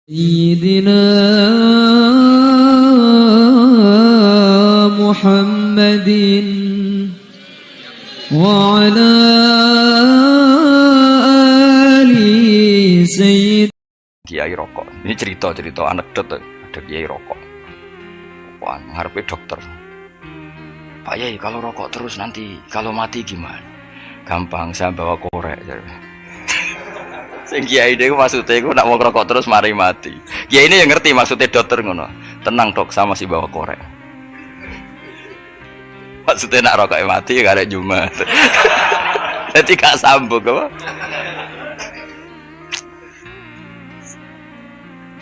سيدنا محمد وعلى آل سيد. Kiai rokok. Ini cerita anekdot ada kiai rokok. Wah, ngarepe dokter. Pak Yai, kalau rokok terus nanti kalau mati gimana? Gampang, saya bawa korek. Sing kiai niku maksudnya iku nak mau rokok terus mari mati. Kiai ini yang ngerti maksudnya dokter ngono. Tenang dok, saya masih bawa korek. Maksudnya nak rokok mati gak ada Jumat. Jadi gak sambung apa?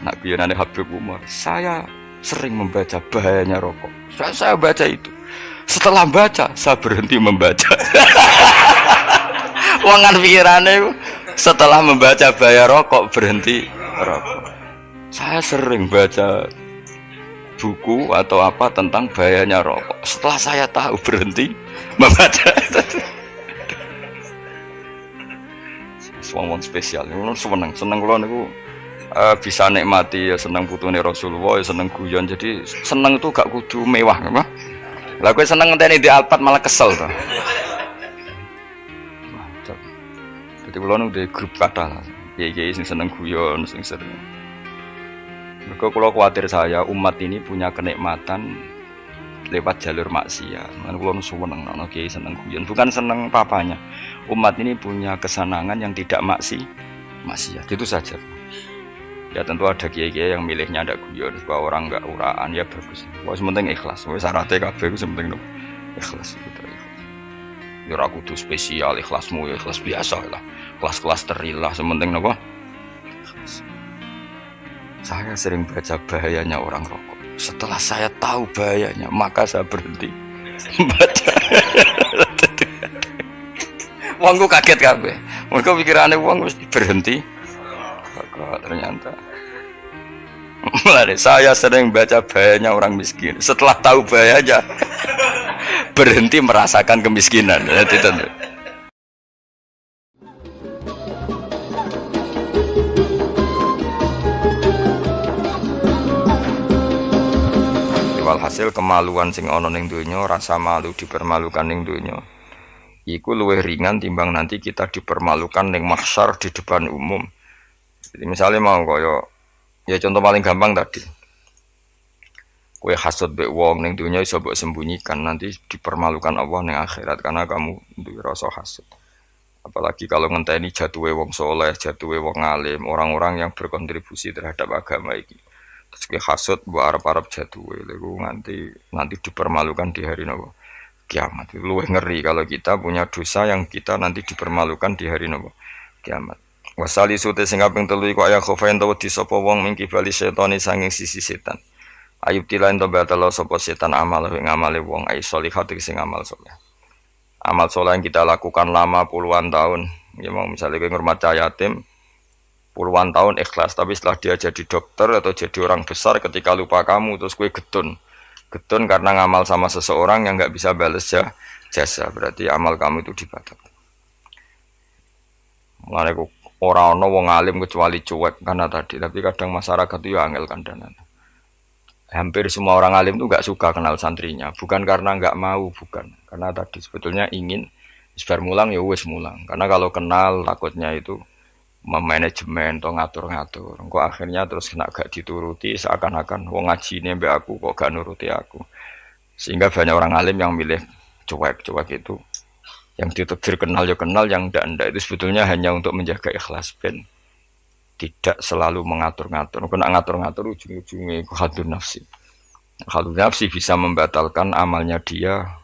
Nak guyonane Habib Umar, saya sering membaca bahayanya rokok. Saya baca itu. Setelah baca, saya berhenti membaca. Wangan pikirannya setelah membaca bahaya rokok berhenti rokok. Saya sering baca buku atau apa tentang bahayanya rokok. Setelah saya tahu berhenti membaca. Wong spesial, seneng kula niku bisa nikmati ya, seneng putune Rasulullah ya, seneng guyon. Jadi seneng itu gak kudu mewah apa? Lah kowe seneng ngenteni di Alphard malah kesel to. Jadi kula nu di grup kata lah. Kiai sing seneng guyon, sing sering. Mergo kula kuwatir saya umat ini punya kenikmatan lewat jalur maksiat. Man kula nu seneng ana kiai seneng guyon, bukan seneng papanya. Umat ini punya kesenangan yang tidak maksiat. Itu saja. Ya tentu ada kiai-kiai yang milihnya ada guyon supaya orang enggak uraan, ya bagus. Wes penting ikhlas. Wes syaratnya kabeh iku penting ikhlas itu. Ya ora kudu spesial ikhlasmu, ya ikhlas biasa lah. Kelas-kelas terilah sementing napa? Saya sering baca bahayanya orang rokok. Setelah saya tahu bahayanya, maka saya berhenti baca. Wongku kaget kabeh. Mergo pikirane wong wis berhenti. Kok ternyata mulai saya sering baca bahayanya orang miskin. Setelah tahu bahayanya berhenti merasakan kemiskinan. Itu tentu. Walhasil kemaluan sing ana ning donya, rasa malu dipermalukan ning donya, iku luwih ringan timbang nanti kita dipermalukan ning mahsyar di depan umum. Jadi misalnya mau kaya ya contoh paling gampang tadi. Kowe hasud mbek wong ning donya iso mbok sembunyikan, nanti dipermalukan Allah ning akhirat karena kamu duwe rasa hasud. Apalagi kalau ngenteni jatuhe wong soleh, jatuhe wong alim, orang-orang yang berkontribusi terhadap agama iki. Terus kowe hasud mbok arep-arep jatuhe, lha nanti dipermalukan di hari napa? Kiamat. Luwih ngeri kalau kita punya dosa yang kita nanti dipermalukan di hari napa? Kiamat. Wasali sute sing kaping 3 iku aya khofain to wedi sapa wong mingki bali setane sanging sisi setan. Ayub tilain to batalo sapa setan amal ing amale wong ai sholihat sing amal saleh. Amal saleh yang kita lakukan lama puluhan tahun. Ya mau misalnya kowe ngurmat yatim puluhan tahun ikhlas, tapi setelah dia jadi dokter atau jadi orang besar ketika lupa kamu terus kowe getun karena ngamal sama seseorang yang enggak bisa balas jasa, berarti amal kamu itu dibatalkan. Mulane ora ana wong alim kecuali cuek karena tadi, tapi kadang masyarakat itu ya angel kandanan. Hampir semua orang alim itu enggak suka kenal santrinya, bukan karena enggak mau, bukan. Karena tadi sebetulnya ingin sebar mulang ya wis mulang. Karena kalau kenal takutnya itu memanajemen atau ngatur-ngatur. Engko akhirnya terus kena gak dituruti seakan-akan wong ngajine mbek aku kok gak nuruti aku. Sehingga banyak orang alim yang milih cuek itu. Yang ditakdir kenal ya kenal, yang ndak itu sebetulnya hanya untuk menjaga ikhlas ben tidak selalu mengatur-ngatur. Kena ngatur-ngatur ujung-ujungnya itu hadun nafsi. Hadun nafsi bisa membatalkan amalnya dia,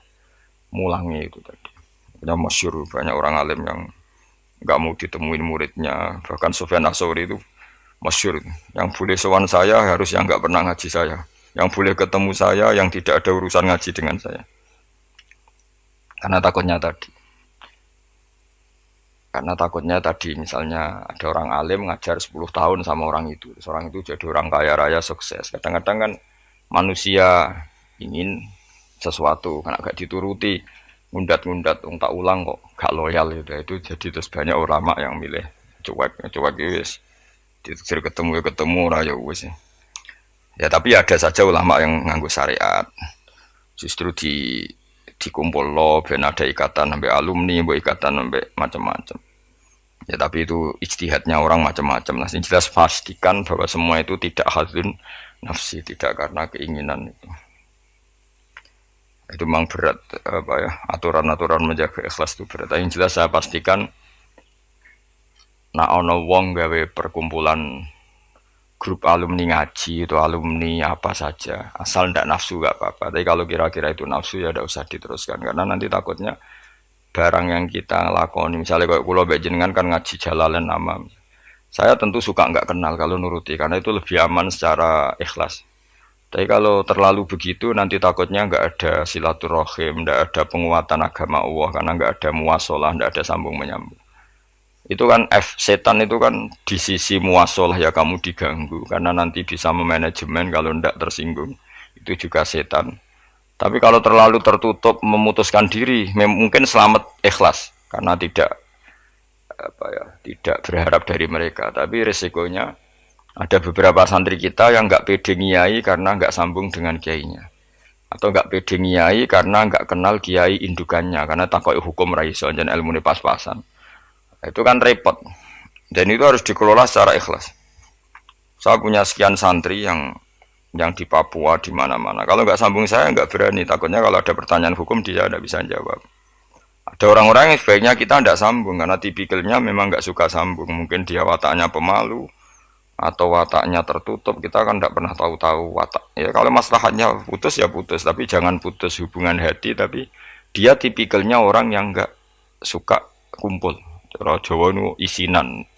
mulangnya itu tadi. Ya masyhur banyak orang alim yang enggak mau ditemuin muridnya. Bahkan Sufyan Ats-Tsauri itu masyhur, yang boleh sowan saya harus yang enggak pernah ngaji saya. Yang boleh ketemu saya yang tidak ada urusan ngaji dengan saya. Karena takutnya tadi misalnya ada orang alim ngajar 10 tahun sama orang itu. Orang itu jadi orang kaya raya sukses. Kadang-kadang kan manusia ingin sesuatu karena gak dituruti, ngundat tak ulang kok gak loyal itu jadi terus banyak ulama yang milih cuek wis Ditetir ketemu ya ketemu ora ya wis. Ya tapi ada saja ulama yang nganggo syariat. Justru dikumpul lo ben ada ikatan sampai alumni, mbok ikatan sampai macam-macam. Ya tapi itu ijtihadnya orang macam-macam. Nah, yang jelas pastikan bahwa semua itu tidak hadzun nafsi, tidak karena keinginan itu. Itu memang berat apa ya, aturan-aturan menjaga ikhlas itu berat. Tapi yang jelas saya pastikan nak ono wong gawe perkumpulan grup alumni ngaji itu alumni apa saja asal ndak nafsu gak apa-apa. Tapi kalau kira-kira itu nafsu ya ndak usah diteruskan karena nanti takutnya barang yang kita lakoni misalnya kayak kula mbek jenengan kan ngaji Jalalain Amam. Saya tentu suka nggak kenal kalau nuruti karena itu lebih aman secara ikhlas. Tapi kalau terlalu begitu nanti takutnya nggak ada silaturahim, nggak ada penguatan agama Allah karena nggak ada muasalah, nggak ada sambung menyambung. Itu kan setan itu kan di sisi muasalah ya kamu diganggu karena nanti bisa memanajemen kalau ndak tersinggung. Itu juga setan. Tapi kalau terlalu tertutup memutuskan diri, mungkin selamat ikhlas karena tidak apa ya, tidak berharap dari mereka. Tapi resikonya ada beberapa santri kita yang nggak pede ngiyai karena nggak sambung dengan kiainya, atau nggak pede ngiyai karena nggak kenal kiai indukannya, karena takut hukum raiso dan ilmu pas-pasan. Itu kan repot. Dan itu harus dikelola secara ikhlas. Saya punya sekian santri yang di Papua di mana-mana. Kalau nggak sambung saya nggak berani. Takutnya kalau ada pertanyaan hukum dia tidak bisa jawab. Ada orang-orang yang sebaiknya kita tidak sambung karena tipikalnya memang nggak suka sambung. Mungkin dia wataknya pemalu atau wataknya tertutup, kita kan tidak pernah tahu-tahu watak. Ya kalau maslahatnya putus ya putus, tapi jangan putus hubungan hati. Tapi dia tipikalnya orang yang nggak suka kumpul. Cara Jawa nu isinan.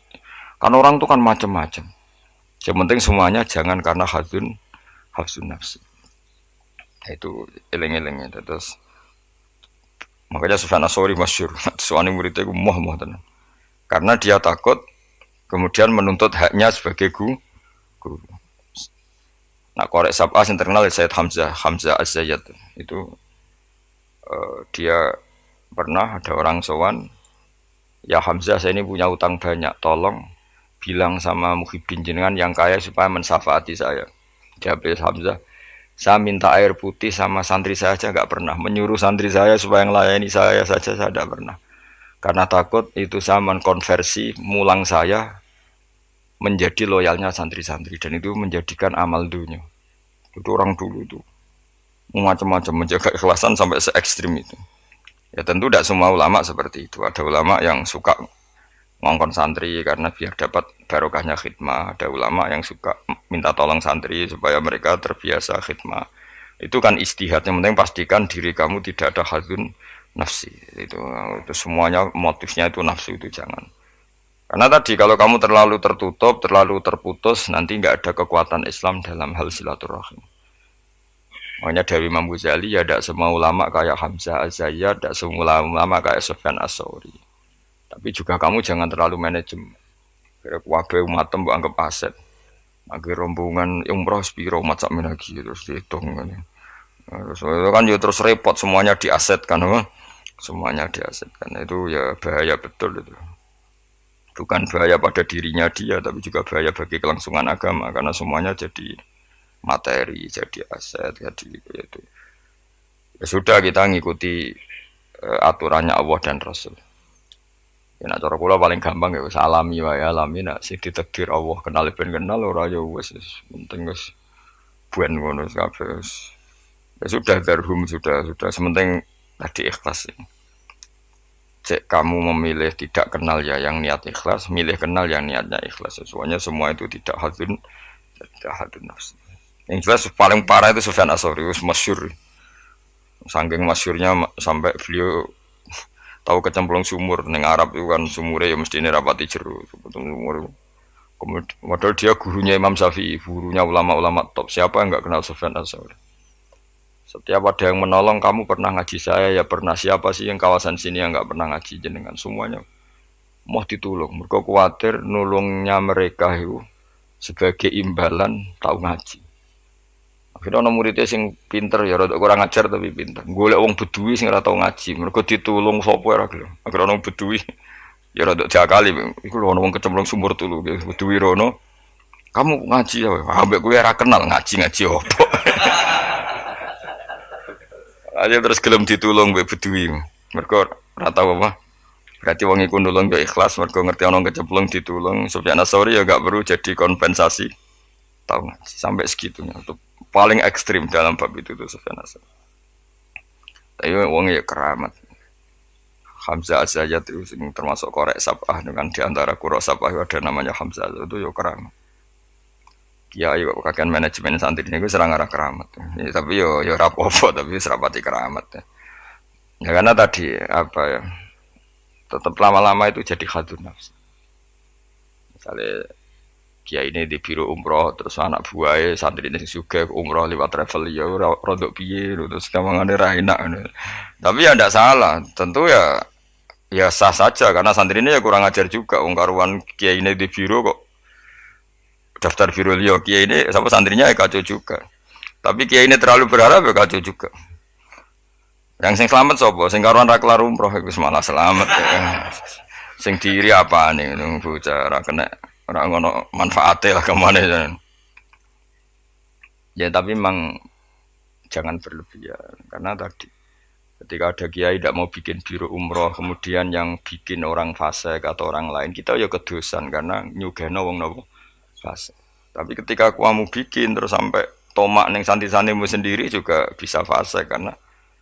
Kan orang itu kan macam-macam. Yang penting semuanya jangan karena hafsun nafsi. Itu eleng-elengnya. Terus makanya Sufyan Ats-Tsauri masyhur, soalnya muridnya itu muah tenan. Karena dia takut kemudian menuntut haknya sebagai guru. Nah, korek sab'ah yang terkenal Sayyid Hamzah Az-Zayyad itu dia pernah ada orang sowan, ya Hamzah saya ini punya utang banyak, tolong bilang sama Muhyiddin jenengan yang kaya supaya mensyafaati saya. Jawab Hamzah, saya minta air putih sama santri saya aja nggak pernah, menyuruh santri saya supaya melayani saya saja saya tidak pernah. Karena takut itu saya mengkonversi mulang saya menjadi loyalnya santri-santri dan itu menjadikan amal dunia. Itu orang dulu itu macam-macam menjaga ikhlasan sampai se ekstrim itu. Ya tentu tidak semua ulama seperti itu. Ada ulama yang suka ngongkon santri karena biar dapat barokahnya khidmah. Ada ulama yang suka minta tolong santri supaya mereka terbiasa khidmah. Itu kan istihad. Yang penting pastikan diri kamu tidak ada hadzun nafsi. Itu semuanya motifnya itu nafsu itu jangan. Karena tadi kalau kamu terlalu tertutup, terlalu terputus, nanti nggak ada kekuatan Islam dalam hal silaturahim. Makanya dari Imam Ghazali ya tidak semua ulama kayak Hamzah Az-Zayyad, tidak semua ulama kayak Sufyan Ats-Tsauri. Tapi juga kamu jangan terlalu manajemen. Kira kuwabe umatem mbok anggap aset. Akhir rombongan umroh spiro macam lagi terus dihitung kan. Terus kan ya terus repot semuanya diasetkan, semuanya diasetkan. Itu ya bahaya betul itu. Bukan bahaya pada dirinya dia, tapi juga bahaya bagi kelangsungan agama karena semuanya jadi materi, jadi aset, jadi itu. Ya sudah kita ngikuti aturannya Allah dan Rasul. Ya nak cara kula paling gampang ya wis alami wae alami nak sing ditakdir Allah kenal ben kenal ora ya wis penting wis buen ngono kabeh. Ya sudah darhum sudah sementing tadi ikhlas. Cek kamu memilih tidak kenal ya yang niat ikhlas, milih kenal yang niatnya ikhlas. Semuanya semua itu tidak hadun nafsi. Yang jelas paling parah itu Sufyan Ats-Tsauri, masyhur. Saking masyhurnya sampai beliau tahu kecemplung sumur neng Arab itu kan sumurnya ya mesti ini rapati jeru sumur. Padahal dia gurunya Imam Syafi'i, gurunya ulama-ulama top. Siapa yang nggak kenal Sufyan Ats-Tsauri? Setiap ada yang menolong, kamu pernah ngaji saya, ya pernah. Siapa sih yang kawasan sini yang nggak pernah ngaji jenengan? Semuanya mau ditolong. Mereka khawatir nulungnya mereka itu sebagai imbalan tahu ngaji. Akhirnya orang muridnya sing pinter ya, rada kurang ajar tapi pinter. Golek wong bedui sing ora tau ngaji, mereka ditulung sapa ora gelem. Akhirnya orang bedui ya rada jakali, iku lho wong kecemplung sumur tulu, bedui rono Kamu ngaji ya, ambek gue ra kenal ngaji opo. Aja terus gelem ditulung mbek bedui. Mergo ora tau apa. Berarti wong iku nulung yo ikhlas mergo ngerti ana kecemplung ditulung. Sufyan Ats-Tsauri ya gak perlu jadi kompensasi. Tahu ngaji sampai segitunya. Itu paling ekstrim dalam bab itu tuh Sufyan Ats-Tsauri. Tapi wong ya keramat. Hamzah Az-Zayyat itu termasuk korek sabah dengan di antara qura sabah ada namanya Hamzah itu yo keramat. Kiai kok kakek manajemen santri ini gue serang arah keramat. Ya, tapi yo rapopo tapi serapati keramat. Ya karena tadi apa ya tetap lama-lama itu jadi khadun nafsi. Misalnya kiai ini di biro umroh terus anak buahnya santri ini juga umroh lewat travel ya rodok piye terus kamangane ra enak. Tapi ya tidak salah, tentu ya sah saja karena santri ini ya kurang ajar juga wong karuan kiai ini di biro kok daftar biro liya kiai ini sama santrinya ya kacau juga. Tapi kiai ini terlalu berharap ya kacau juga. Yang sing selamat sapa? Sing karuan ra kelar umroh iku malah selamat. Ya. Sing diri apa nih bocah ra kena ora ngono manfaate lah kemana ya. Ya tapi memang jangan berlebihan karena tadi ketika ada kiai tidak mau bikin biro umroh kemudian yang bikin orang fasik atau orang lain kita ya kedosan karena nyugeno wong nopo fase. Tapi ketika kamu bikin terus sampai tomak neng santri-santrimu sendiri juga bisa fase karena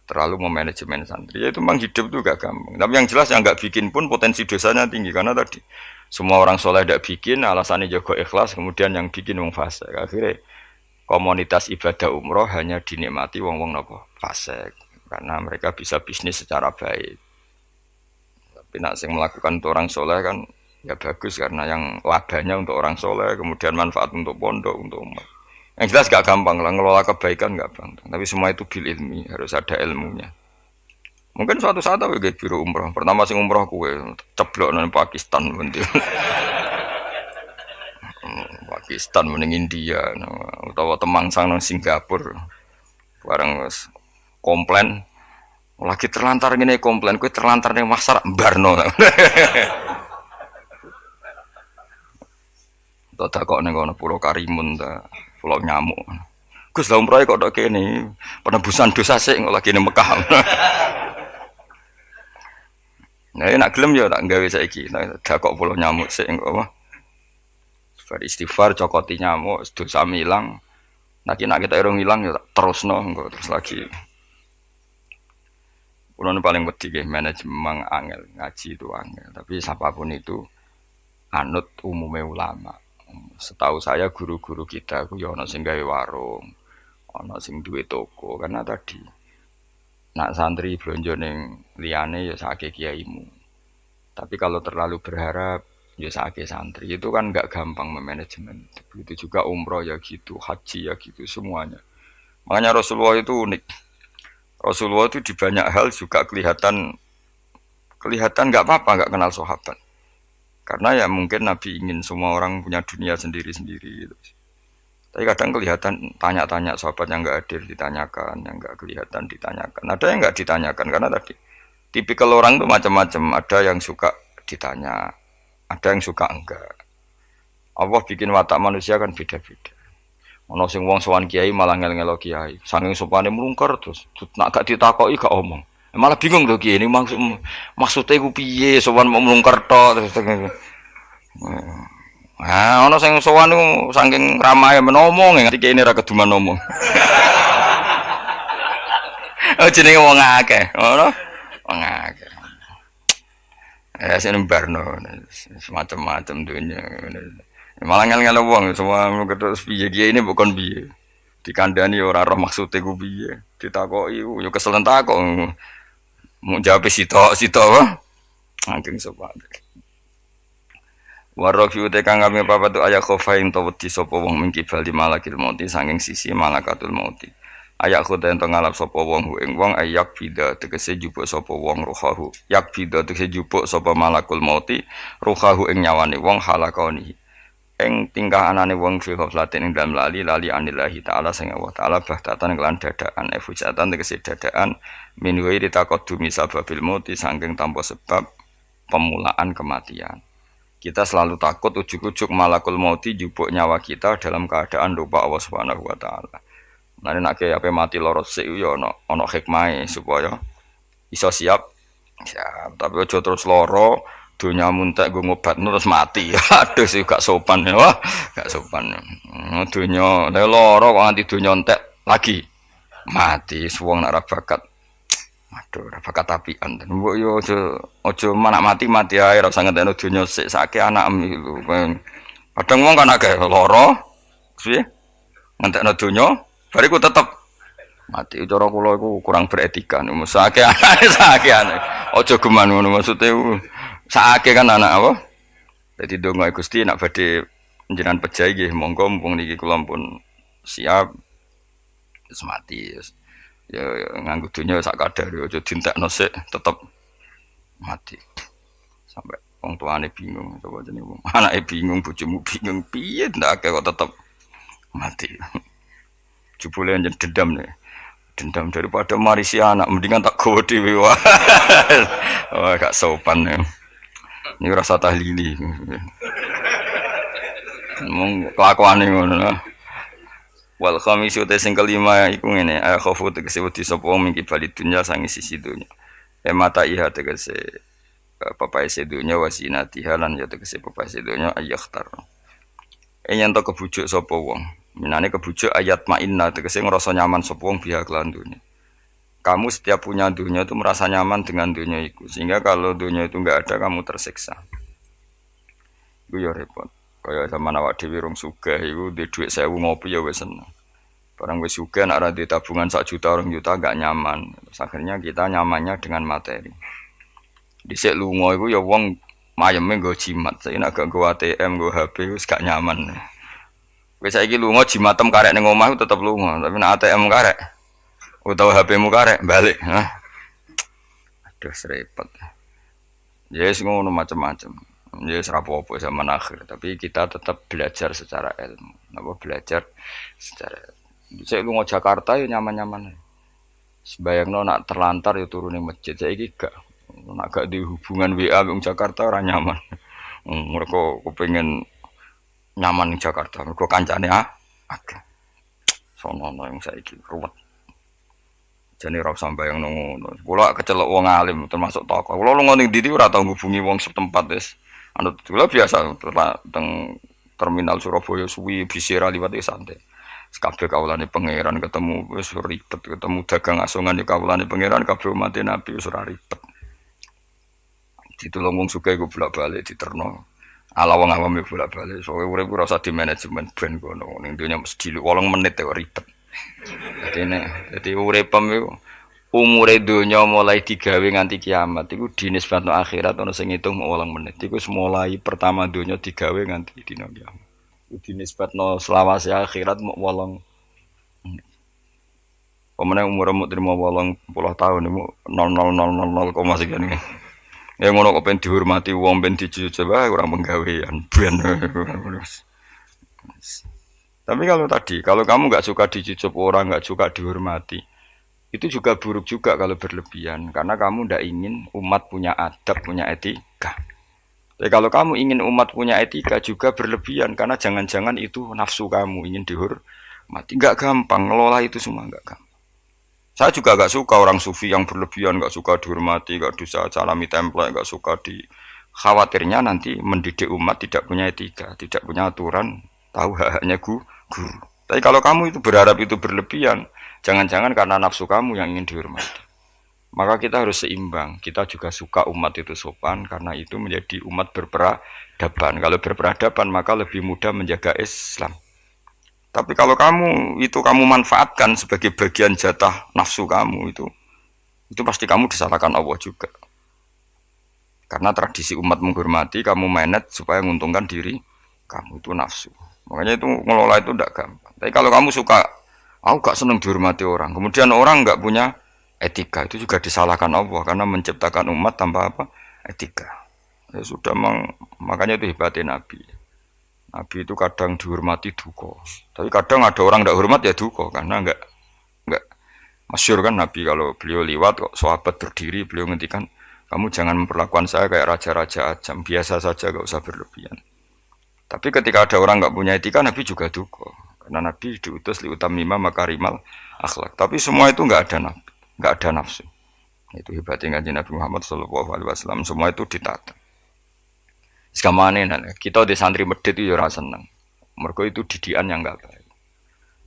terlalu memanajemen santri. Ya itu memang hidup tuh gak gampang. Tapi yang jelas yang nggak bikin pun potensi dosanya tinggi karena tadi semua orang soleh tidak bikin alasannya jago ikhlas kemudian yang bikin wong fase. Akhirnya komunitas ibadah umroh hanya dinikmati wong-wong nopo fase karena mereka bisa bisnis secara baik. Tapi nak sing melakukan untuk orang soleh kan ya bagus karena yang labanya untuk orang soleh kemudian manfaat untuk pondok untuk umat yang jelas gak gampang lah ngelola kebaikan gak gampang tapi semua itu bil ilmi harus ada ilmunya mungkin suatu saat aku ke biro umroh pertama sing umroh kue ceblok nang Pakistan bentil Pakistan mending India utawa Temangsang nang Singapura bareng komplain lagi terlantar gini komplain kue terlantar ning pasar Barno tak kok ning kono Pulau Karimun ta, Pulau Nyamuk. Gus lha umroh kok tok kene penebusan dosa sik kok lagi ning Mekah. Nah, nek gelem ya tak gawe saiki, tak kok Pulau Nyamuk sik kok apa. Bar istighfar cokoti nyamuk dosa milang. Nek kita irung ilang ya tak terusno engko terus lagi. Kulo paling wedi nggih manajemen angel, ngaji itu angel, tapi siapapun itu anut umume ulama. Setahu saya guru-guru kita ku ya ana sing gawe warung, ana sing duwe toko karena tadi nak santri blonjo ning liyane ya sakake kiaimu. Tapi kalau terlalu berharap ya sakake santri itu kan enggak gampang memanajemen. Begitu juga umroh ya gitu, haji ya gitu semuanya. Makanya Rasulullah itu unik. Rasulullah itu di banyak hal juga kelihatan enggak apa-apa enggak kenal sahabat. Karena ya mungkin Nabi ingin semua orang punya dunia sendiri-sendiri gitu. Tapi kadang kelihatan tanya-tanya sahabat yang enggak hadir ditanyakan, yang enggak kelihatan ditanyakan. Ada yang enggak ditanyakan karena tadi tipikal orang itu macam-macam. Ada yang suka ditanya, ada yang suka enggak. Allah bikin watak manusia kan beda-beda. Ono sing wong sowan kiai malah ngel-ngelo kiai. Saking sopane mlungker terus nak gak ditakoki gak omong. Malah bingung tuh kiai ini maksudnya ku piye sowan mau mlungker tok terus. Nah, ono sing sowan niku saking ramahe menomong nganti kiai ini ra keduman ngomong. Oh jenenge wong akeh, ngono. Wong akeh. Ya sing barno semacam-macam dunya. Malah ngel-ngel wong semua terus piye kiai ini bukan piye. Dikandani ora roh maksude ku piye. Ditakoki yo kesel takok. Mau jawab sitok apa? Angking sopan. Warofi utek kang kami papa tu ayak khofain to wedi sapa wong mingkibal di malakil mauti sanging sisi malakatul mauti. Ayak khoten to ngalap sapa wong ing wong ayak bida tegese jupuk sapa wong ruhahu. Yak bida tegese jupuk sapa malakul mauti ruhahu ing nyawane wong halakoni. Ing tingkah anane wong fi ghaflatin ing dalam lali anillahi taala sing Allah taala bahtatan kelan dadaan efujatan tegese dadaan min ghairi taqaddumi sababil mauti saking tanpa sebab pemulaan kematian. Kita selalu takut ujuk-ujuk malakul mauti jupuk nyawa kita dalam keadaan lupa Allah Subhanahu wa taala. Nah, nek apa mati loro sik yo ono hikmahe supaya iso siap. Siap, tapi aja terus loro donya muntek nggo ngobatno terus mati. Aduh sih gak sopan ya. Wah, gak sopan. Donya loro kok nganti donya entek lagi mati wong nek ora bakat. Aduh, ora bakat apian. Mbok yo aja manak mati ae ora usah ngentekno donya sik sake anakem iku. Kadang wong kan akeh lara, piye? Ngentekno donya, bariku tetep mati. Cara kula iku kurang beretika niku. Sake anake. Aja geman ngono maksude sake kan anak apa? Dadi donga Gusti nek badhe njenengan pejah nggih monggo mumpung niki kula pun siap wis mati. Ya nganggo dunya sak kadar aja dientekno sik tetep mati. Sampai wong tuane bingung coba jenenge wong. Anake bingung, bojomu bingung, piye ndak kok tetep mati. Jebule njen dendam nih. Dendam daripada marisi anak mendingan tak gowo dhewe wae. Wah, gak sopan ya. Ini rasa tahlili. Mong kelakuane ngono. Wal khamisu te sing kelima iku ngene, khofu tegese wedi sapa wong mingki bali dunya sangi sisi dunya. Mata iha tegese papae sedunya wasinatiha lan ya tegese papae sedunya ayakhtar. Yen to kebujuk sapa wong. Minane kebujuk ayat ma'inna tegese ngrasa nyaman sapa wong biha kelan dunya. Kamu setiap punya dunia itu merasa nyaman dengan dunia itu, sehingga kalau dunia itu enggak ada kamu tersiksa. Iku ya repot. Kaya zaman awak dhewe rong sugih iku duwe dhuwit 1000 ngopi ya wis seneng. Barang wis sugih nek ora duwe tabungan 1 juta 2 juta enggak nyaman. Terus akhirnya kita nyamannya dengan materi. Dhisik lunga iku ya wong mayeme nggo jimat. Saiki nek gak nggo ATM, nggo HP wis gak nyaman. Wis saiki lunga jimatem karek ning omah tetep lunga, tapi nek ATM karek utawa HP-mu karek balik. Aduh repot. Ya wis ngono macam-macam. Ya wis rapopo zaman akhir, tapi kita tetap belajar secara ilmu. Napa belajar secara saya lunga Jakarta ya nyaman-nyaman. Sebayangno nak terlantar ya turu ning masjid. Saiki gak. Nak gak di hubungan WA wong Jakarta ora nyaman. Mereka kepengin nyaman ning Jakarta. Mergo kancane akeh. Sono yang saiki ruwet. Jane ora usah bayangno ngono. Kula kecelok wong alim termasuk tokoh. Kula lunga ning ndi ora tau ngubungi wong setempat wis. Anu kula biasa teng terminal Surabaya suwi bisira liwat santai. Kabeh kawulane pangeran ketemu wis ribet, ketemu dagang asongan kawulane pangeran kabeh umat Nabi wis ora ribet. Ditulung wong sugih iku bolak-balik diterno. Ala wong awam iku bolak-balik. Soale urip ora usah di manajemen ben kono. Ning donya mesti 8 menit kok ribet. Dadi uripem iku umure donya mulai digawe nganti kiamat iku dinisbatno akhirat ana sing ngitung 8 menit. Iku mulai pertama donya digawe nganti dina kiamat. Iku dinisbatno selawase akhirat mok 8 menit. Pemene umurmu trimo 80 tahun iku 0000 sekian. Ya ngono kok ben dihormati wong ben dicoba ora penggawean ben. Tapi kalau kamu nggak suka dicucup orang, nggak suka dihormati, itu juga buruk juga kalau berlebihan, karena kamu tidak ingin umat punya adab, punya etika. Tapi kalau kamu ingin umat punya etika juga berlebihan, karena jangan-jangan itu nafsu kamu ingin dihormati. Nggak gampang, ngelola itu semua nggak gampang. Saya juga nggak suka orang sufi yang berlebihan, nggak suka dihormati, nggak bisa salami template, nggak suka khawatirnya nanti mendidik umat tidak punya etika, tidak punya aturan, tahu hak-haknya guru. Tapi kalau kamu itu berharap itu berlebihan, jangan-jangan karena nafsu kamu yang ingin dihormati. Maka kita harus seimbang. Kita juga suka umat itu sopan karena itu menjadi umat berperadaban. Kalau berperadaban maka lebih mudah menjaga Islam. Tapi kalau kamu manfaatkan sebagai bagian jatah nafsu kamu itu pasti kamu disalahkan Allah juga. Karena tradisi umat menghormati, kamu manage supaya menguntungkan diri kamu, itu nafsu. Makanya itu ngelola itu tidak gampang. Tapi kalau kamu suka, aku gak senang dihormati orang, kemudian orang gak punya etika, itu juga disalahkan Allah karena menciptakan umat tanpa etika. Ya sudah, makanya itu hebatnya Nabi. Nabi itu kadang dihormati duka, tapi kadang ada orang tidak hormat ya duka karena enggak masyhur kan Nabi kalau beliau liwat kok sahabat berdiri beliau ngendikan Kamu jangan memperlakukan saya kayak raja-raja ajam, biasa saja, gak usah berlebihan. Tapi ketika ada orang nggak punya etika, Nabi juga duka. Karena Nabi diutus liutamima makarimal akhlak. Tapi semua itu nggak ada nafsu. Itu hebatnya ngaji Nabi Muhammad Shallallahu Alaihi Wasallam. Semua itu ditata. Sekamane kita di santri medit itu ya rasa seneng. Mereka itu didikan yang nggak baik.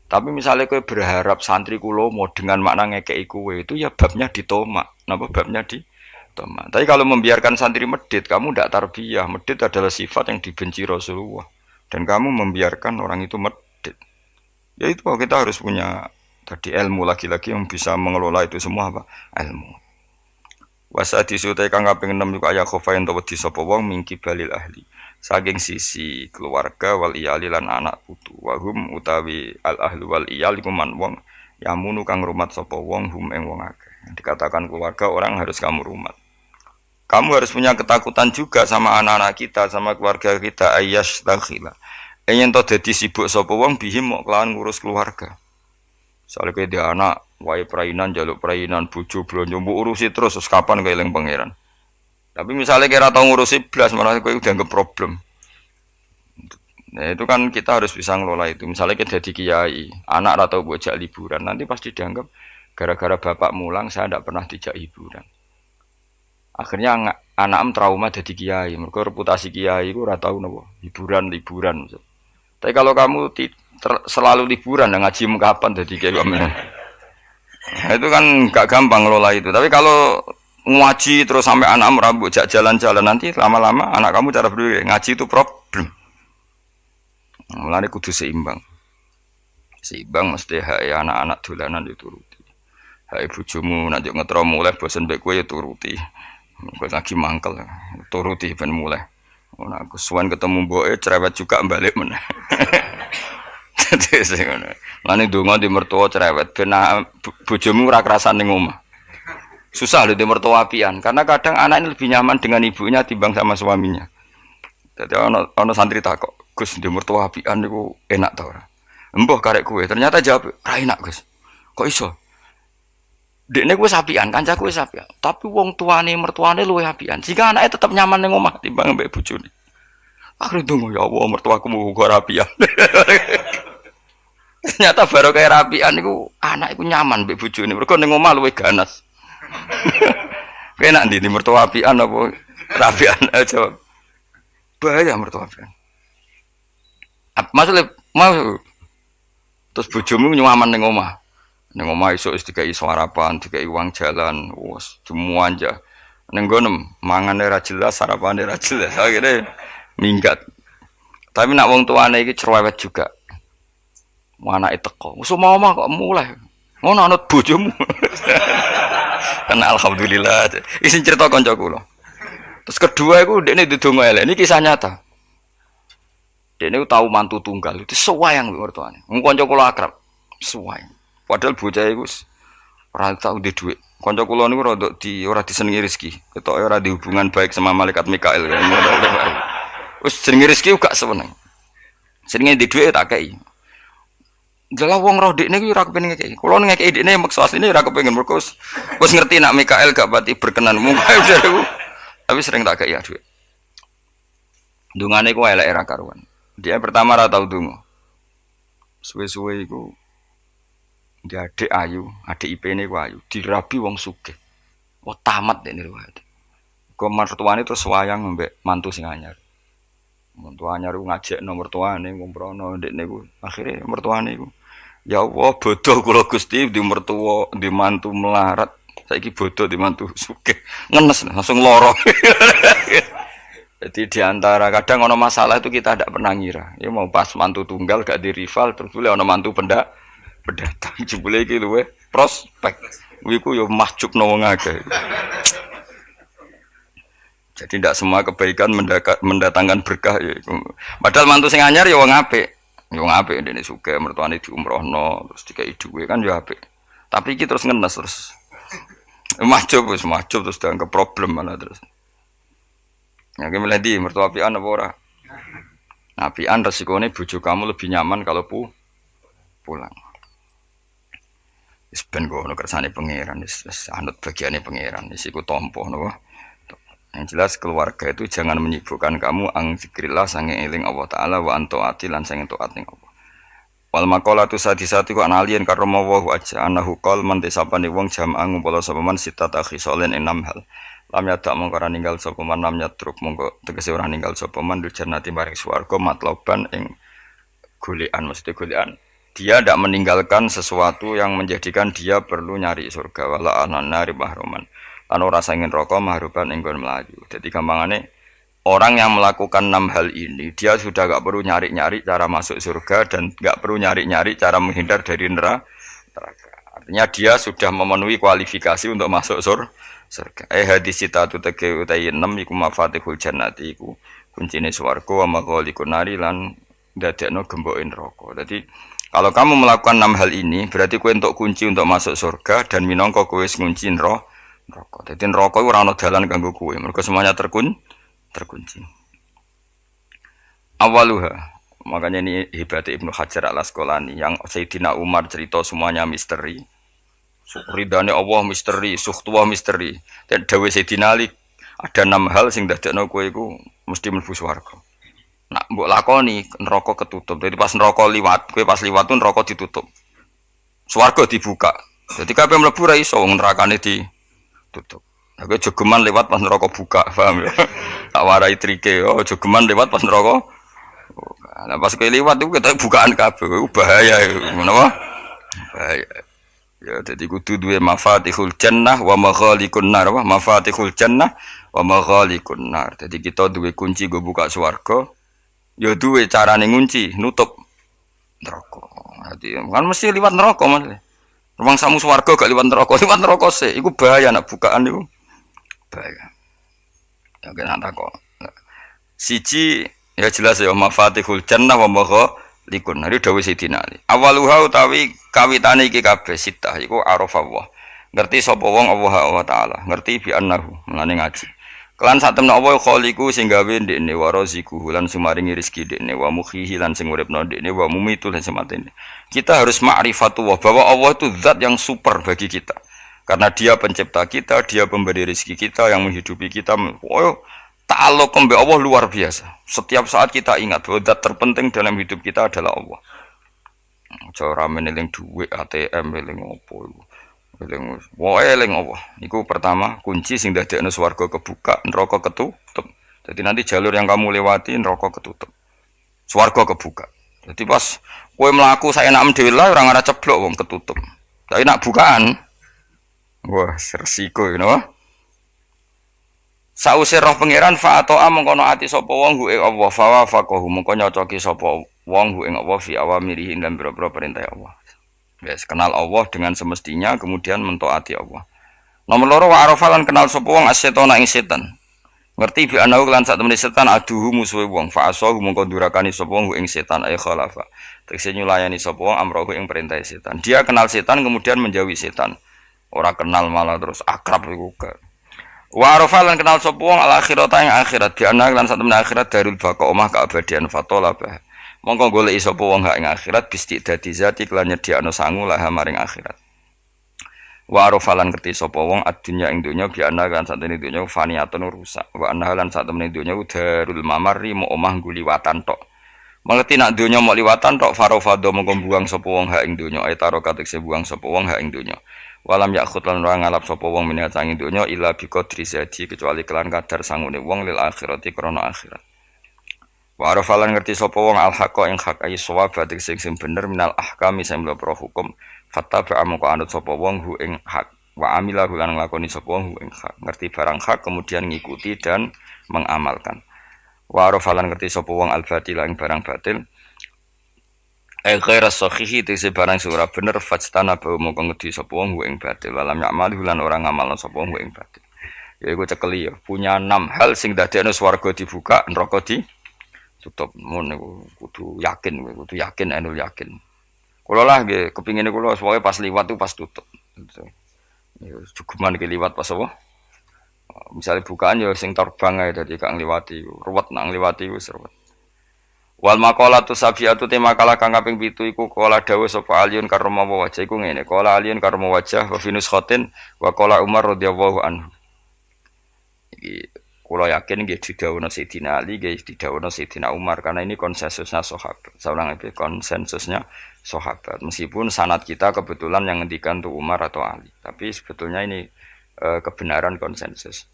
Tapi misalnya kowe berharap santri kulo mau dengan makna ngekei kowe itu ya babnya ditomak. Napa babnya ditomak. Tapi kalau membiarkan santri medit, kamu tidak tarbiyah. Medit adalah sifat yang dibenci Rasulullah. Dan kamu membiarkan orang itu medit. Ya itu kita harus punya tadi ilmu lagi-lagi yang bisa mengelola itu semua apa? Ilmu. Wasa disutai kang kaping 6 juga aya khofain to wedi sapa wong mingki balil ahli. Saking sisi keluarga wal iyali lan anak putu. Wahum utawi al ahli wal iyal iku man wong yamunu kang rumat sapa wong hum ing wong akeh. Dikatakan keluarga orang harus kamu rumat. Kamu harus punya ketakutan juga sama anak-anak kita, sama keluarga kita ayyash dakhila. Yen to dadi sibuk sapa wong bihim mok kelawan ngurus keluarga. Soale kowe dia anak wae prainan jaluk prainan bojo blonjo mbok urusi terus kapan kowe eling pangeran. Tapi misalnya kira tau ngurusi blas malah kowe udah nggak problem. Nah itu kan kita harus bisa ngelola itu. Misalnya kita jadi kiai, anak atau bocah liburan nanti pasti dianggap gara-gara bapak mulang saya tidak pernah dijak hiburan. Akhirnya anak trauma jadi kiai. Mereka reputasi kiai itu ora tau napa hiburan. Tapi kalau kamu selalu liburan dan ngaji kapan jadi kiai kamu. Nah, itu kan gak gampang ngelola itu. Tapi kalau ngaji terus sampai anak merambut jalan-jalan nanti lama-lama anak kamu cara berpikir ngaji itu problem. Mulane kudu seimbang. Seimbang mesti hak anak-anak dolanan dituruti. Hak bojomu nek ngetro mulai bosen mbek kowe ya turuti. Kowe lagi mangkel turuti ben mulai. Ora aku suwan ketemu mboke cerewet juga balik meneh. Dadi sing ngono. Lane donga di mertua cerewet ben bojomu ora kerasan ning omah. Susah lho di mertua apian karena kadang anak ini lebih nyaman dengan ibunya timbang sama suaminya. Jadi ono santri takok, "Gus, di mertua apian niku enak ta ora?" "Embuh karek kowe." Ternyata jawab, "Ra enak, Gus." "Kok iso?" "Dekne kuwi apian, kancaku wis apian, tapi wong tuane mertuane luwih apian. Jika anaknya tetap nyaman ning omah timbang mbek bojone." Akhire ndonga, "Ya Allah, mertuaku muga ora apian." Ternyata baru kayak rapian niku anak iku nyaman mbek bojone. Mergo ning omah luwih ganas. Enak ndi mertua apian apa rapian aja. Bahaya mertua apian. Maksudnya mau terus bojomu nyaman ning omah. Ning omah iso wis dikai sarapan, dikai uang jalan, wes semua aja. Ning gono mangane ra jelas, sarapane ra jelas. Akhire minggat. Tapi nak wong tuane iki cerewet juga. Anake teko. Wis omah kok mulai. Ngono anut bojomu. Karena alhamdulillah. Isin cerita kanca kula. Terus kedua iku dekne didonga elek. Ini kisah nyata. Dekne tahu mantu tunggal itu sewayang mertuane. Wong kanca kula akrab. Sewayang. Padahal bocah iku ora tau duwe dhuwit. Kanca kula niku ora disenengi rezeki. Ketoke ora di hubungan baik sama malaikat Mikail. Wis jenenge rezeki gak seneng. Senenge di dhuwit tak kei. Jalah wong roh dekne iki ora kepengin ngekeki. Kulo ngekeki dekne maksa asline ora kepengin mergo wis ngerti nak Mikael gak pati berkenan mungkae jareku. Tapi sering tak kei dhuwit. Dungane ku elek ora karuan. Dia pertama ora tau donga. Suwe-suwe iku dia adik ayu, adik IP-ne ku ayu, dirabi wong sugih. Oh tamat dekne riwayat. Kok mertuane terus wayang mbek mantu sing anyar. Mantu anyar ku ngajakno mertuane ngomprono dekne ku. Akhire mertuane iku ya Allah bodoh kula Gusti di mertua di mantu melarat saiki bodoh di mantu sugih ngenes langsung lara. Jadi diantara kadang ono masalah itu kita tidak pernah ngira ya mau pas mantu tunggal gak di rival terus boleh ono mantu pendatang jebule iki luwe prospek wiku yo mahjubno wong akeh. Jadi tidak semua kebaikan mendatangkan berkah ya. Padahal mantu sing anyar ya wong apik. Yo apik dene sugih mertuane diumrohno terus dikai dhuwit kan yo apik. Tapi iki terus ngenes terus. Mahjub terus dianggap problem malah terus. Ya ki milih di mertua apian apa ora? Apian resikone bojo kamu lebih nyaman kalau pulang. Wis ben ngono kersane pangeran wis anut bagiane pangeran wis iku tampa napa Yang jelas keluarga itu jangan menyibukkan kamu ang zikrillah sange eling Allah taala wa antaati lan sange taat ning Allah. Wal maqalatu sadisati ku analien karoma wa aja anahu qol man desapane wong jam'a ngumpul sapa man sita takhisolen enam hal. Lam yadak mongko ora ninggal sapa man lam yatruk mongko tegese ora ninggal sapa man durjanati maring swarga matloban ing golekan mesti golekan. Dia tidak meninggalkan sesuatu yang menjadikan dia perlu nyari surga wala anari mahruman. Lan ora sangin rokok mahruban ing nggon mlayu. Dadi gampangane orang yang melakukan 6 hal ini dia sudah gak perlu nyari-nyari cara masuk surga dan gak perlu nyari-nyari cara menghindar dari neraka. Artinya dia sudah memenuhi kualifikasi untuk masuk surga. Hadis citatu tege utai 6 iku mafatihul jannati iku kuncine swarga wa maghaliqun nari lan dadekno gemboke neraka. Jadi kalau kamu melakukan 6 hal ini berarti kowe entuk kunci untuk masuk surga dan minangka kowe wis ngunci neraka. Dadi neraka iku ora ana dalan kanggo kowe. Mergo semuanya terkunci. Awaluha, makanya ini hebatnya Ibnu Hajar al-Asqalani yang Sayyidina Umar cerita semuanya misteri. Ridane Allah misteri, sukhtuwah misteri. Dan dawuh Sayyidina Ali ada 6 hal sing dadekno kowe iku mesti mlebu swarga. Nak mbok lakoni neraka ketutup. Jadi pas neraka liwat, kowe pas liwat tuh neraka ditutup. Swarga dibuka. Jadi kabeh mlebu ra iso wong nerakane ditutup. Aku jogeman lewat pas neraka buka, paham ya? Tak warai trike, oh jogeman lewat pas neraka. Nah pas kowe lewat itu kita bukaan kabeh, bahaya itu, menapa? Bahaya. Ya dadi kudu duwe mafatihul jannah wa maghaliqun nar, apa? Mafatihul jannah wa maghaliqun nar. Dadi kita duwe kunci go buka swarga, ya duwe carane ngunci, nutup neraka. Dadi kan mesti liwat neraka, Mas. Ruang samu swarga gak liwat neraka sih, iku bahaya nak bukaan iku. Bahaya. Ya kena takok. Siji ya jelas ya mafatihul jannah wa maghaliqun. Hari dawuh Sidina Ali. Awaluha utawi kawitane iki kabeh sitah iku arafallah. Ngerti sapa wong Allah taala, ngerti bi annahu mulane ngaji. Kelan sak temne Allah khaliqu sing gawe ndekne wa raziqu lan sumaringi rezeki ndekne wa mukhihi lan sing uripno ndekne wa mumitu lan sematene. Kita harus ma'rifatullah bahwa Allah itu zat yang super bagi kita. Karena dia pencipta kita, dia pemberi rezeki kita, yang menghidupi kita. Oh, ta'alluq mbek Allah luar biasa. Setiap saat kita ingat bahwa zat terpenting dalam hidup kita adalah Allah. Cara meneling duit ATM eling opo iku. Eling wae eling Allah. Iku pertama kunci sing dadekno swarga kebuka, neraka ketutup. Jadi nanti jalur yang kamu lewati neraka ketutup. Swarga kebuka. Jadi pas kowe mlaku saenakmu dhewe lah ora ngara ceblok wong ketutup. Tapi nak bukaan wah, resiko you know? Sause roh pangeran fa ataa mengkono ati sapa wong hu ing Allah fa faqahu mengko nyocoki sapa wong hu ing Allah fi awamirihi lan boro-boro perintah Allah. Wes kenal Allah dengan semestinya kemudian mentaati Allah. Nomor loro wa arafalan kenal sapa wong asyetona ing setan. Ngerti bi anahu lan sak temene setan aduhu musuhe wong fa asahu mengko durakani sapa wong ing setan ay khalafa. Tegese nyulayani sapa wong amrohu ing perintah setan. Dia kenal setan kemudian menjauhi setan. Ora kenal malah terus akrab iku ke. Wa arafalan kenal sapa wong al akhirata ing akhirat bi ana lan sak temene akhirat darul baqa omah keabadian fatolabah. Mongko goleki sapa wong hak ing akhirat bistidati zati kelan nyediakno sangu lah maring akhirat. Wa arafalan ngerti sapa wong adunya ing donya bi ana lan sak temene donya faniyatun rusak. Wa ana lan sak temene donya darul mamari mo omah guliwatan tok. Mengerti nak donya mau liwatan tok farofado mongko buang sapa wong hak ing donya ay tarokatik se buang sapa wong hak ing donya. Walam yakhut lan ora ngalap sapa wong menawa sangi donya illa bi qadri zati kecuali kelan kadar sangune wong lil akhirati krana akhirat. Wa arafalan ngerti sapa wong al haqa ing hak ay sawab batik sing bener minal ahkami sing mlebu hukum fattaba amko anut sapa wong hu ing hak wa amila lan nglakoni sapa wong hu ing hak ngerti barang hak kemudian ngikuti dan mengamalkan. Wa arafalan ngerti sapa wong al batil ing barang batil ghaira sahihi tegese barang sing ora bener fajtana ba mongko ngedi sapa wong ing batil walam ya'mal lan ora ngamalno sapa wong ing batil. Ya iku cekeli ya punya 6 hal sing dadekno swarga dibuka neraka ditutup. Mun niku kudu yakin enul yakin. Kula lah nggih kepingine kula pokoke pas liwat itu pas tutup. Ya cukuman iki liwat pas apa? Misalnya bukaan ya sing terbang ae dadi gak ngliwati ruwet nang ngliwati wis ruwet. Wal maqalatu sabiatu tema kala kang kaping 7 iku kala dawuh sapa aliyun karma wajah iku ngene. Kala aliyun karma wajah wa finus khotin wa kala Umar radhiyallahu anhu. Iki Kula yakin nggih didhawuhna Sayyidina Ali, nggih didhawuhna Sayyidina Umar karena ini konsensusnya sahabat. Seorang itu konsensusnya sahabat. Meskipun sanad kita kebetulan yang ngendikan tuh Umar atau Ali, tapi sebetulnya ini kebenaran konsensus.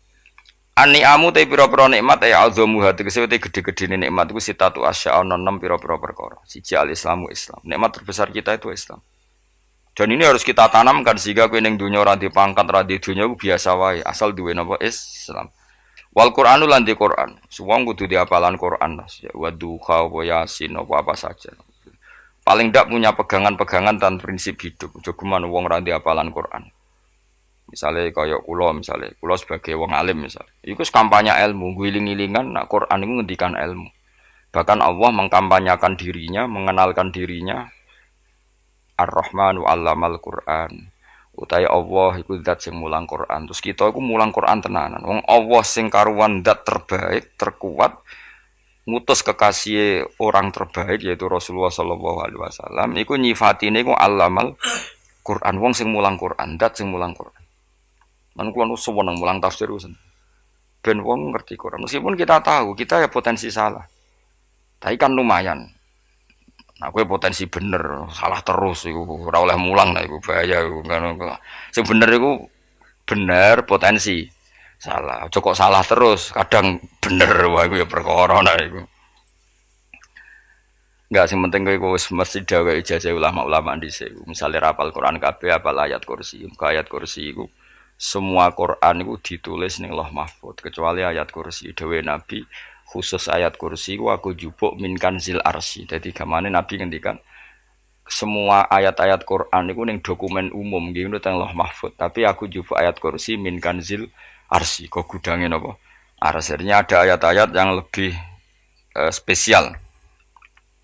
An-ni'amu te pira-pira nikmat ya azamu hati kese te gede-gedene nikmat iku sitatu asya ana 6 pira-pira perkara. Siji al-islamu Islam. Nikmat terbesar kita itu Islam. Dan ini harus kita tanamkan sehingga kowe ning dunya ora dipangkat, ora di dunya biasa wae, asal duwe napa Islam. Wal Qur'anu lan di Qur'an. Wong kudu diapalan Qur'an. Wa duha wa yasin apa saja. Paling ndak punya pegangan-pegangan dan prinsip hidup. Jogeman wong ora diapalan Qur'an. Misalnya kaya kula sebagai wong alim misalnya. Iku kampanye ilmu, giling-gilingan nak Qur'an iku ngendikan ilmu. Bahkan Allah mengkampanyakan dirinya, mengenalkan dirinya Ar-Rahmanu 'allamal Qur'an. Utai Allah iku zat sing mulang Qur'an. Terus kita iku mulang Qur'an tenanan. Wong Allah sing karuan zat terbaik, terkuat ngutus kekasih orang terbaik yaitu Rasulullah sallallahu alaihi wasallam iku nyifatine iku 'allamal Qur'an. Wong sing mulang Qur'an, zat sing mulang Qur'an. Man kula nu seneng mulang tafsir usen. Ben wong ngerti Quran. Meskipun kita tahu kita ya potensi salah. Tapi kan lumayan. Nah, kowe potensi bener, salah terus iku ora oleh mulang nah iku bahaya iku kan. Sing bener iku bener potensi. Salah. Aja kok salah terus, kadang bener wae iku ya perkara nah iku. Enggak sing penting kowe wis mesti dawe ijazah ulama-ulama dhisik. Misale rapal Quran kabeh, apal ayat kursi. Ayat kursi iku semua Quran itu ditulis ning Lauh Mahfuz kecuali ayat kursi. Dewe Nabi khusus ayat kursi aku jupuk min kanzil arsy. Jadi gamane Nabi ngendikan semua ayat-ayat Quran itu ning dokumen umum nggih teng Lauh Mahfuz, tapi aku jupuk ayat kursi min kanzil arsy. Kok gudange napa? Artinya ada ayat-ayat yang lebih spesial.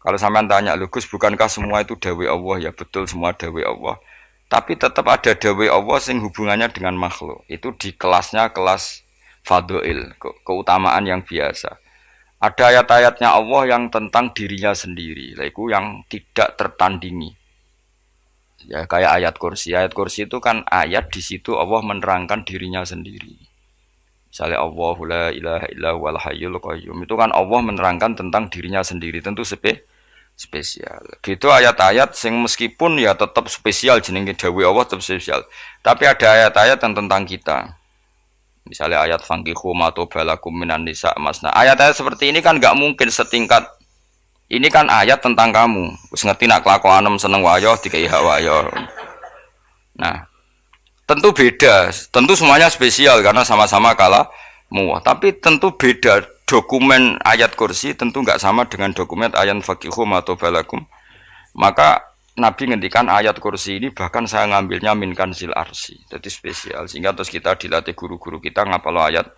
Kalau sampean tanya, Gus, bukankah semua itu dawai Allah? Ya betul, semua dawai Allah. Tapi tetap ada dawai Allah sing hubungannya dengan makhluk. Itu di kelasnya kelas fadhil, keutamaan yang biasa. Ada ayat-ayatnya Allah yang tentang dirinya sendiri, itu yang tidak tertandingi. Ya kayak ayat kursi. Ayat kursi itu kan ayat di situ Allah menerangkan dirinya sendiri. Misalnya Allahu la ilaha illa huwal hayyul qayyum. Itu kan Allah menerangkan tentang dirinya sendiri, tentu spesial. Gitu ayat-ayat sing meskipun ya tetap spesial jenenge dawuh Allah tetap spesial. Tapi ada ayat-ayat yang tentang kita. Misalnya ayat fankihu ma tobalakum minan nisa masna. Ayat-ayat seperti ini kan enggak mungkin setingkat. Ini kan ayat tentang kamu. Wis ngerti nak kelakuanem seneng wayo dikai hak wayo. Nah, tentu beda. Tentu semuanya spesial karena sama-sama kalamu. Tapi tentu beda. Dokumen ayat kursi tentu enggak sama dengan dokumen ayat faqihu atau balakum. Maka Nabi ngendikan ayat kursi ini bahkan saya ngambilnya min kanzil arsy. Jadi spesial sehingga terus kita dilatih guru-guru kita ngapal ayat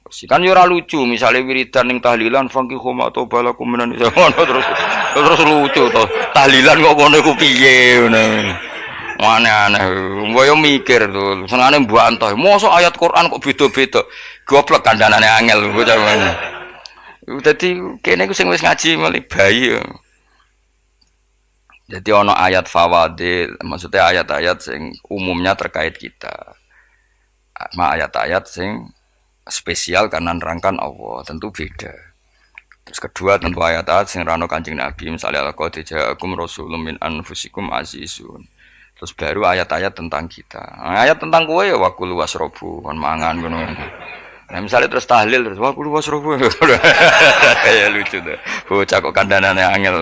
kursi. Kan yo ora lucu misalnya wiridan ning tahlilan faqihu atau balakum menan terus lucu to. Tahlilan kok ngono iku piye ngono. Aneh-aneh. Mbok yo mikir to. Senengane mbantah. Mosok ayat Quran kok beda-beda. Goblok kandhanane angel bocah ngono. Dadi kene ku sing wis ngaji mulai bayi. Jadi ana ayat fawadil, maksudnya ayat-ayat sing umumnya terkait kita. Ayat-ayat sing spesial karena nerangkan Allah, tentu beda. Terus kedua tentu ayat-ayat sing rano Kanjeng Nabi, misalnya laqad ja'akum rasulun min anfusikum azizun. Terus baru ayat-ayat tentang kita. Ayat tentang kowe ya waqul wasrobu, kon mangan ngono. Nah, misalnya terus tahlil terus waqul wasrobu. Ya lucu tuh. Bocah kok kandhanane angel.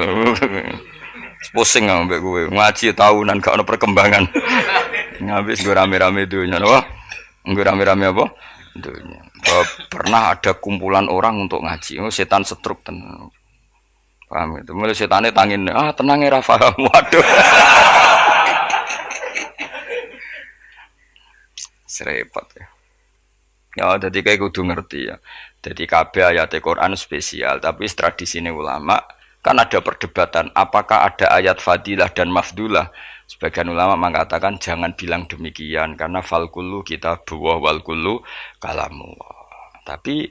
Pusing ambek kowe. Ngaji tahunan gak ono perkembangan. Ngabis gue rame-rame dunya napa? Gue rame-rame apa? Dunya. Pernah ada kumpulan orang untuk ngaji. Oh, setan setruk tenan. Paham itu. Mulai setane tangin, tenang ya ra paham. Waduh. Serepot ya. Ya, jadi kayak kudu ngerti ya. Jadi kabeh ayat Quran spesial, tapi tradisi ini ulama kan ada perdebatan apakah ada ayat fadilah dan mafdulah. Sebagian ulama mengatakan jangan bilang demikian karena fal kullu kitabullah wal kullu kalamullah. Tapi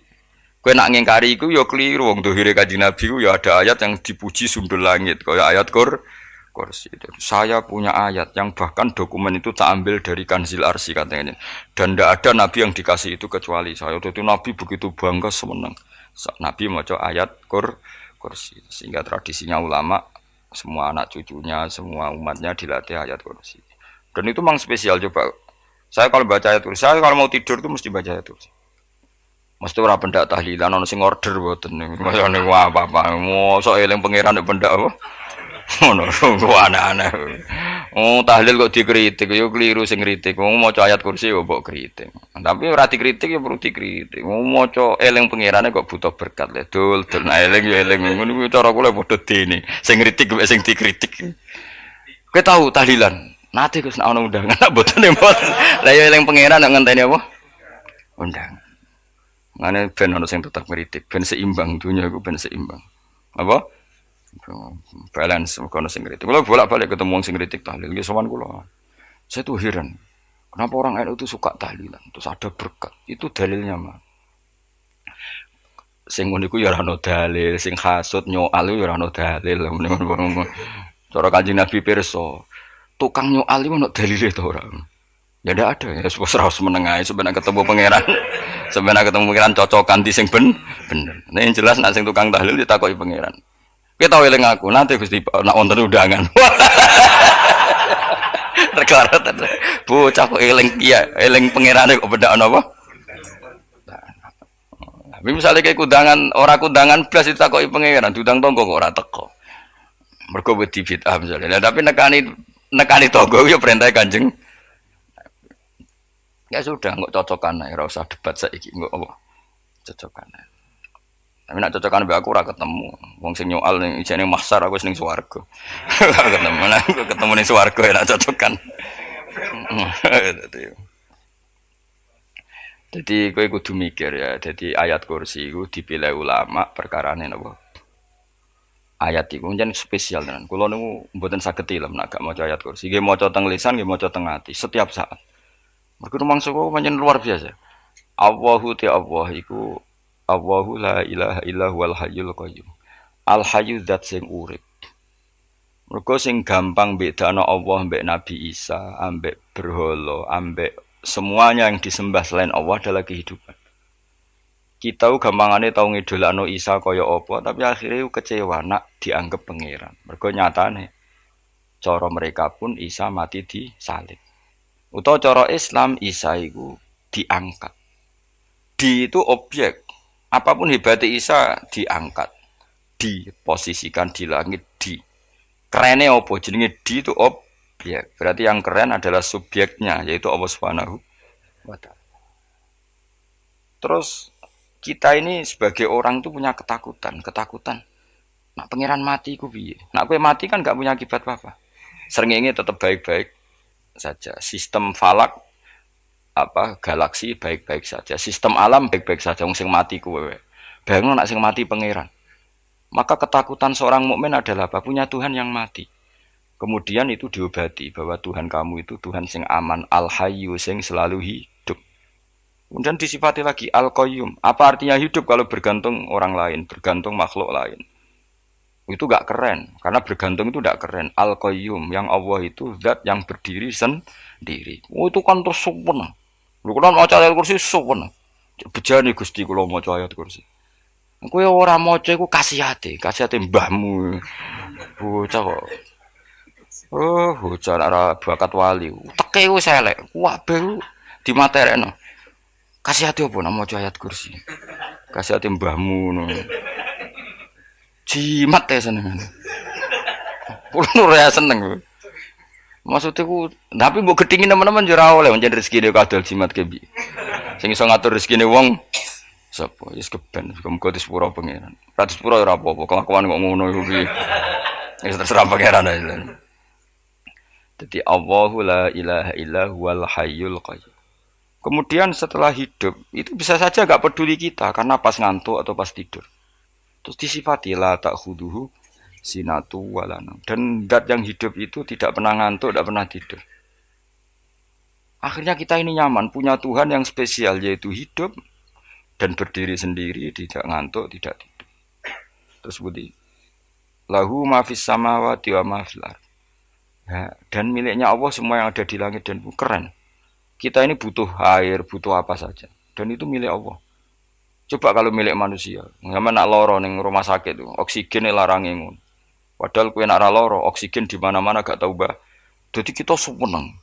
kowe nak ngingkari iku ya keliru wong dohire Kanjeng Nabi ku ya ada ayat yang dipuji sundul langit kaya ayat Qur'an. kursi itu. Saya punya ayat yang bahkan dokumen itu tak ambil dari Kanzil Arsy katanya. Dan tidak ada nabi yang dikasih itu kecuali saya. Itu nabi begitu bangga semenang. Nabi maca ayat kursi. Sehingga tradisinya ulama semua anak cucunya, semua umatnya dilatih ayat kursi. Dan itu memang spesial coba. Saya kalau baca ayat kursi, saya kalau mau tidur itu mesti baca ayat kursi. Mesti ora pendak tahlilan ana sing order mboten niku. Masane apa-apa. Mosok eling pangeran nek pendak apa? Ngono kok aneh-aneh. Oh, tahlil kok dikritik, yo keliru sing kritik. Wong maca ayat kursi yo mbok kritik. Tapi ora dikritik yo perlu dikritik. Wong maca eling pangerane kok butuh berkat le. Dul nah eling yo eling ngono kuwi cara kula padha dene. Sing kritik mek sing dikritik. Kowe tahu tahlilan? Nate Gus nek ana undangan mboten mboten. Lah yo eling pangeran nek ngenteni apa? Undangan. Ngene ben ono sing tetep ngritik, ben seimbang dunia iku ben seimbang. Apa? Balance kono sing ngritik. Kula bolak-balik ketemu wong sing ngritik tahlil, nggih sowan kula. Saya tuh heran. Kenapa orang NU itu suka tahlilan? Terus ada berkat. Itu dalilnya mah. Sing ngono iku ya ora ono dalil, sing hasud nyoal ya ora ono dalil. Cara Kanjeng Nabi pirsa, tukang nyoal iku ono dalile to ora? Ya ndak ada ya, harus menengah sebenarnya ketemu pangeran. Sebenarnya ketemu pangeran cocokan di sing bener. Nah yang jelas nak sing tukang tahlil ditakoki pangeran. Kita eling aku nanti Gusti nak wonten undangan. Regara tenan. Bocah kok eling iya, eling pangerane kok beda napa? Tapi misalnya kayak kudangan, orang kudangan blas ditakoki pangeran, diundang tonggo kok ora teko. Mergo wedi bid'ah misalnya. Tapi nekani tonggo ya perintah Kanjeng. Ya sudah, nggak cocokan ya, usah debat saiki nggak apa cocokan. Tapi nak cocokan be aku ora ketemu. Wong sing nyoal ning ijene mahsar aku wis ning swarga. Ketemu lah, ketemu ning swarga ya nak cocokan. Jadi kowe kudu mikir ya. Jadi ayat kursi iku dipilih ulama perkarane napa? Ayat iku njen spesial tenan. Kula niku mboten saged ilem nek gak maca ayat kursi. Nggih maca teng lisan, nggih maca teng ati setiap saat. Mergo mangsa kok pancen luar biasa. Allahu ta Allah iku Allahu la ilaha illa huwal hayyul qayyum. Al hayyu zat sing urip. Mergo sing gampang bedana Allah mbek Nabi Isa, ambek berhala, ambek semuanya yang disembah selain Allah adalah kehidupan. Kita gampangane tau ngidolakno Isa kaya apa, tapi akhirnya kecewa nak dianggap pangeran. Mergo nyatane cara mereka pun Isa mati di salib. Utawa cara Islam Isa iku diangkat. Di itu objek. Apapun hebatnya Isa diangkat. Diposisikan di langit di. Kerennya apa? Jenenge di itu objek. Berarti yang keren adalah subjeknya yaitu Allah Subhanahu wa taala. Terus kita ini sebagai orang tuh punya ketakutan. Nak pangeran mati ku piye? Nak kowe mati kan gak punya akibat apa-apa. Srengenge tetap baik-baik saja. Sistem falak galaksi baik-baik saja. Sistem alam baik-baik saja. Wong sing mati kuwe. Bayangno nek sing mati pangeran. Maka ketakutan seorang mukmin adalah apa? Punya Tuhan yang mati. Kemudian itu diobati bahwa Tuhan kamu itu Tuhan sing aman, al-hayyu sing selalu hidup. Kemudian disifati lagi al-qayyum. Apa artinya hidup kalau bergantung orang lain, bergantung makhluk lain? Itu gak keren, karena bergantung itu gak keren. Al-Qayyum, yang Allah itu zat yang berdiri sendiri. Oh itu kan terus sempurna. Lu kan mau ayat kursi sempurna. Bejane Gusti kula maca ayat kursi. Kowe ora maca iku kasihate mbahmu. Bocah kok. Oh, bocah ora bakat wali. Teke wis elek, kabeh dimaterekno. Kasihate opo nek maca ayat kursi? Kasihate mbahmu ngono. Jimat ya seneng. Kulo ora seneng. Maksudnya ku, tapi mbok gedhingi teman-teman yo ora oleh njen rezekine kadol jimat ke piye. Sing iso ngatur rezekine wong sapa? Wis keben, muga disepuro pangeran. Ra disepuro ora apa-apa, kelakuan kok ngono iku piye. Wis terserah pangeran ae. Jadi Allahu la ilaha illa huwal hayyul qayyum. Kemudian setelah hidup, itu bisa saja enggak peduli kita karena pas ngantuk atau pas tidur. Terus disifati la ta'khuduhu sinatu walana. Dan zat yang hidup itu tidak pernah ngantuk, tidak pernah tidur. Akhirnya kita ini nyaman, punya Tuhan yang spesial yaitu hidup dan berdiri sendiri, tidak ngantuk, tidak tidur. Terus budi lahu ma fis samawati wa ma fil ardh. Ya, dan miliknya Allah semua yang ada di langit dan bumi. Keren. Kita ini butuh air, butuh apa saja. Dan itu milik Allah. Coba kalau milik manusia. Nggak nak loro ning rumah sakit tuh, oksigen larangin ngono. Padahal kue nak ra loro, oksigen di mana-mana gak tahu bah. Jadi kita seneng.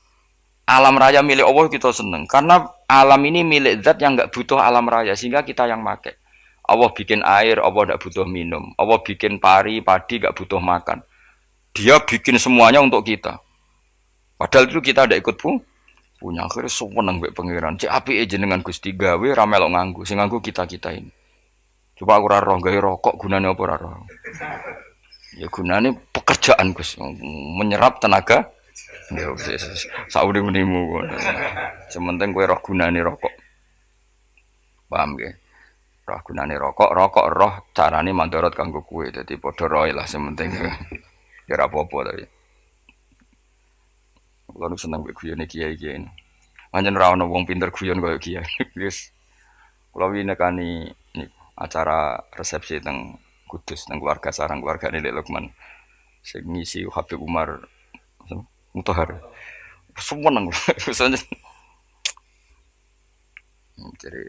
Alam raya milik Allah kita seneng. Karena alam ini milik zat yang nggak butuh alam raya sehingga kita yang pakai. Allah bikin air, Allah tidak butuh minum. Allah bikin padi nggak butuh makan. Dia bikin semuanya untuk kita. Padahal itu kita tidak ikut punya. Akhirnya seneng mbek pangeran. Cek apike jenengan Gusti gawe ra melok nganggo. Sing nganggo kita-kita ini. Coba aku ora roh gawe rokok gunane apa ora roh. Ya gunane pekerjaan Gus, menyerap tenaga. Ya wis saudi menimu. Sementing kowe roh gunane rokok. Paham nggih? Roh gunane rokok roh carane mandorot kanggo kowe. Dadi padha roe lah sementing. Ya ora apa-apa tapi. Kulo seneng mbek guyone kiai-kiai. Pancen ora ono wong pinter guyon kaya kiai. Wis kulo winekani acara resepsi teng Kudus nang keluarga sarang keluarga Nenek Lukman. Sing ngisi Habib Umar Mutahar. Seneng. Jadi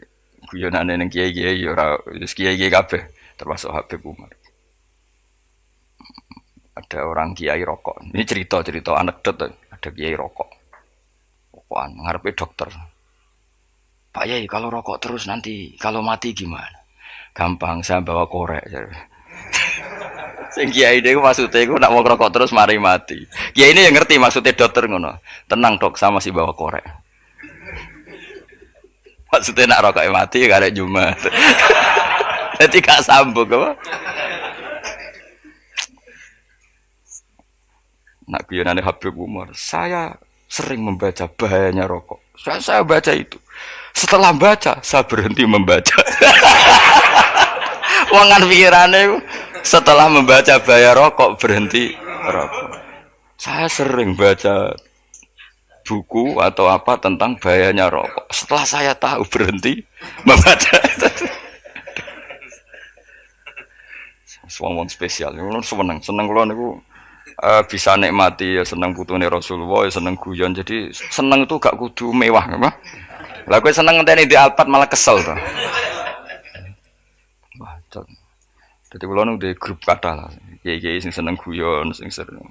guyonane ning kiai-kiai ya ora wis kiai-kiai kabeh termasuk Habib Umar. Ada orang kiai rokok. Ini cerita-cerita anekdot. Ada kiai rokok. Rokokan ngarepe dokter. Pak Yai kalau rokok terus nanti kalau mati gimana? Gampang saya bawa korek. Sing kiai niku maksudnya iku nak mau rokok terus mari mati. Kiai ini yang ngerti maksudnya dokter ngono. Tenang dok, saya masih bawa korek. Maksudnya nak rokok mati gak ada Jumat. Jadi gak sambung apa? Nak guyonane Habib Umar, saya sering membaca bahayanya rokok. Saya baca itu. Setelah baca, saya berhenti membaca. Wangan pikirannya setelah membaca bahaya rokok berhenti rokok. Saya sering baca buku atau apa tentang bahayanya rokok. Setelah saya tahu berhenti membaca. Wong spesial, seneng kulo niku bisa nikmati ya seneng putune Rasulullah, ya seneng guyon. Jadi seneng itu gak kudu mewah, apa? Lah kowe seneng ngenteni di Alphard malah kesel to. Wah, jadi kulo nu di grup kata lah. Kiai-kiai sing seneng guyon, sing sering.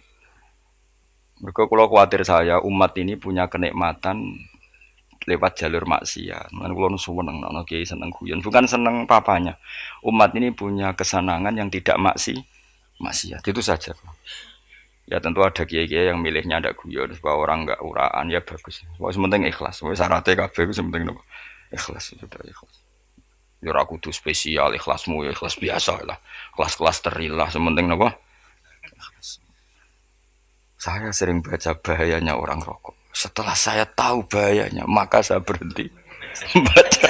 Mereka kulo khawatir saya umat ini punya kenikmatan lewat jalur maksiat. Mulane kulo nu seneng ana kiai seneng guyon, bukan seneng papanya. Umat ini punya kesenangan yang tidak maksiat. Itu saja. Ya tentu ada kiai-kiai yang milihnya ada guyon supaya orang enggak uraan ya bagus. Wes penting ikhlas. Wes syaratnya kabeh itu penting nopo? Ikhlas sudah ikhlas. Ya ora kudu spesial ikhlasmu ya ikhlas biasa lah. Kelas-kelas terilah sementing nopo? Ikhlas. Saya sering baca bahayanya orang rokok. Setelah saya tahu bahayanya, maka saya berhenti baca.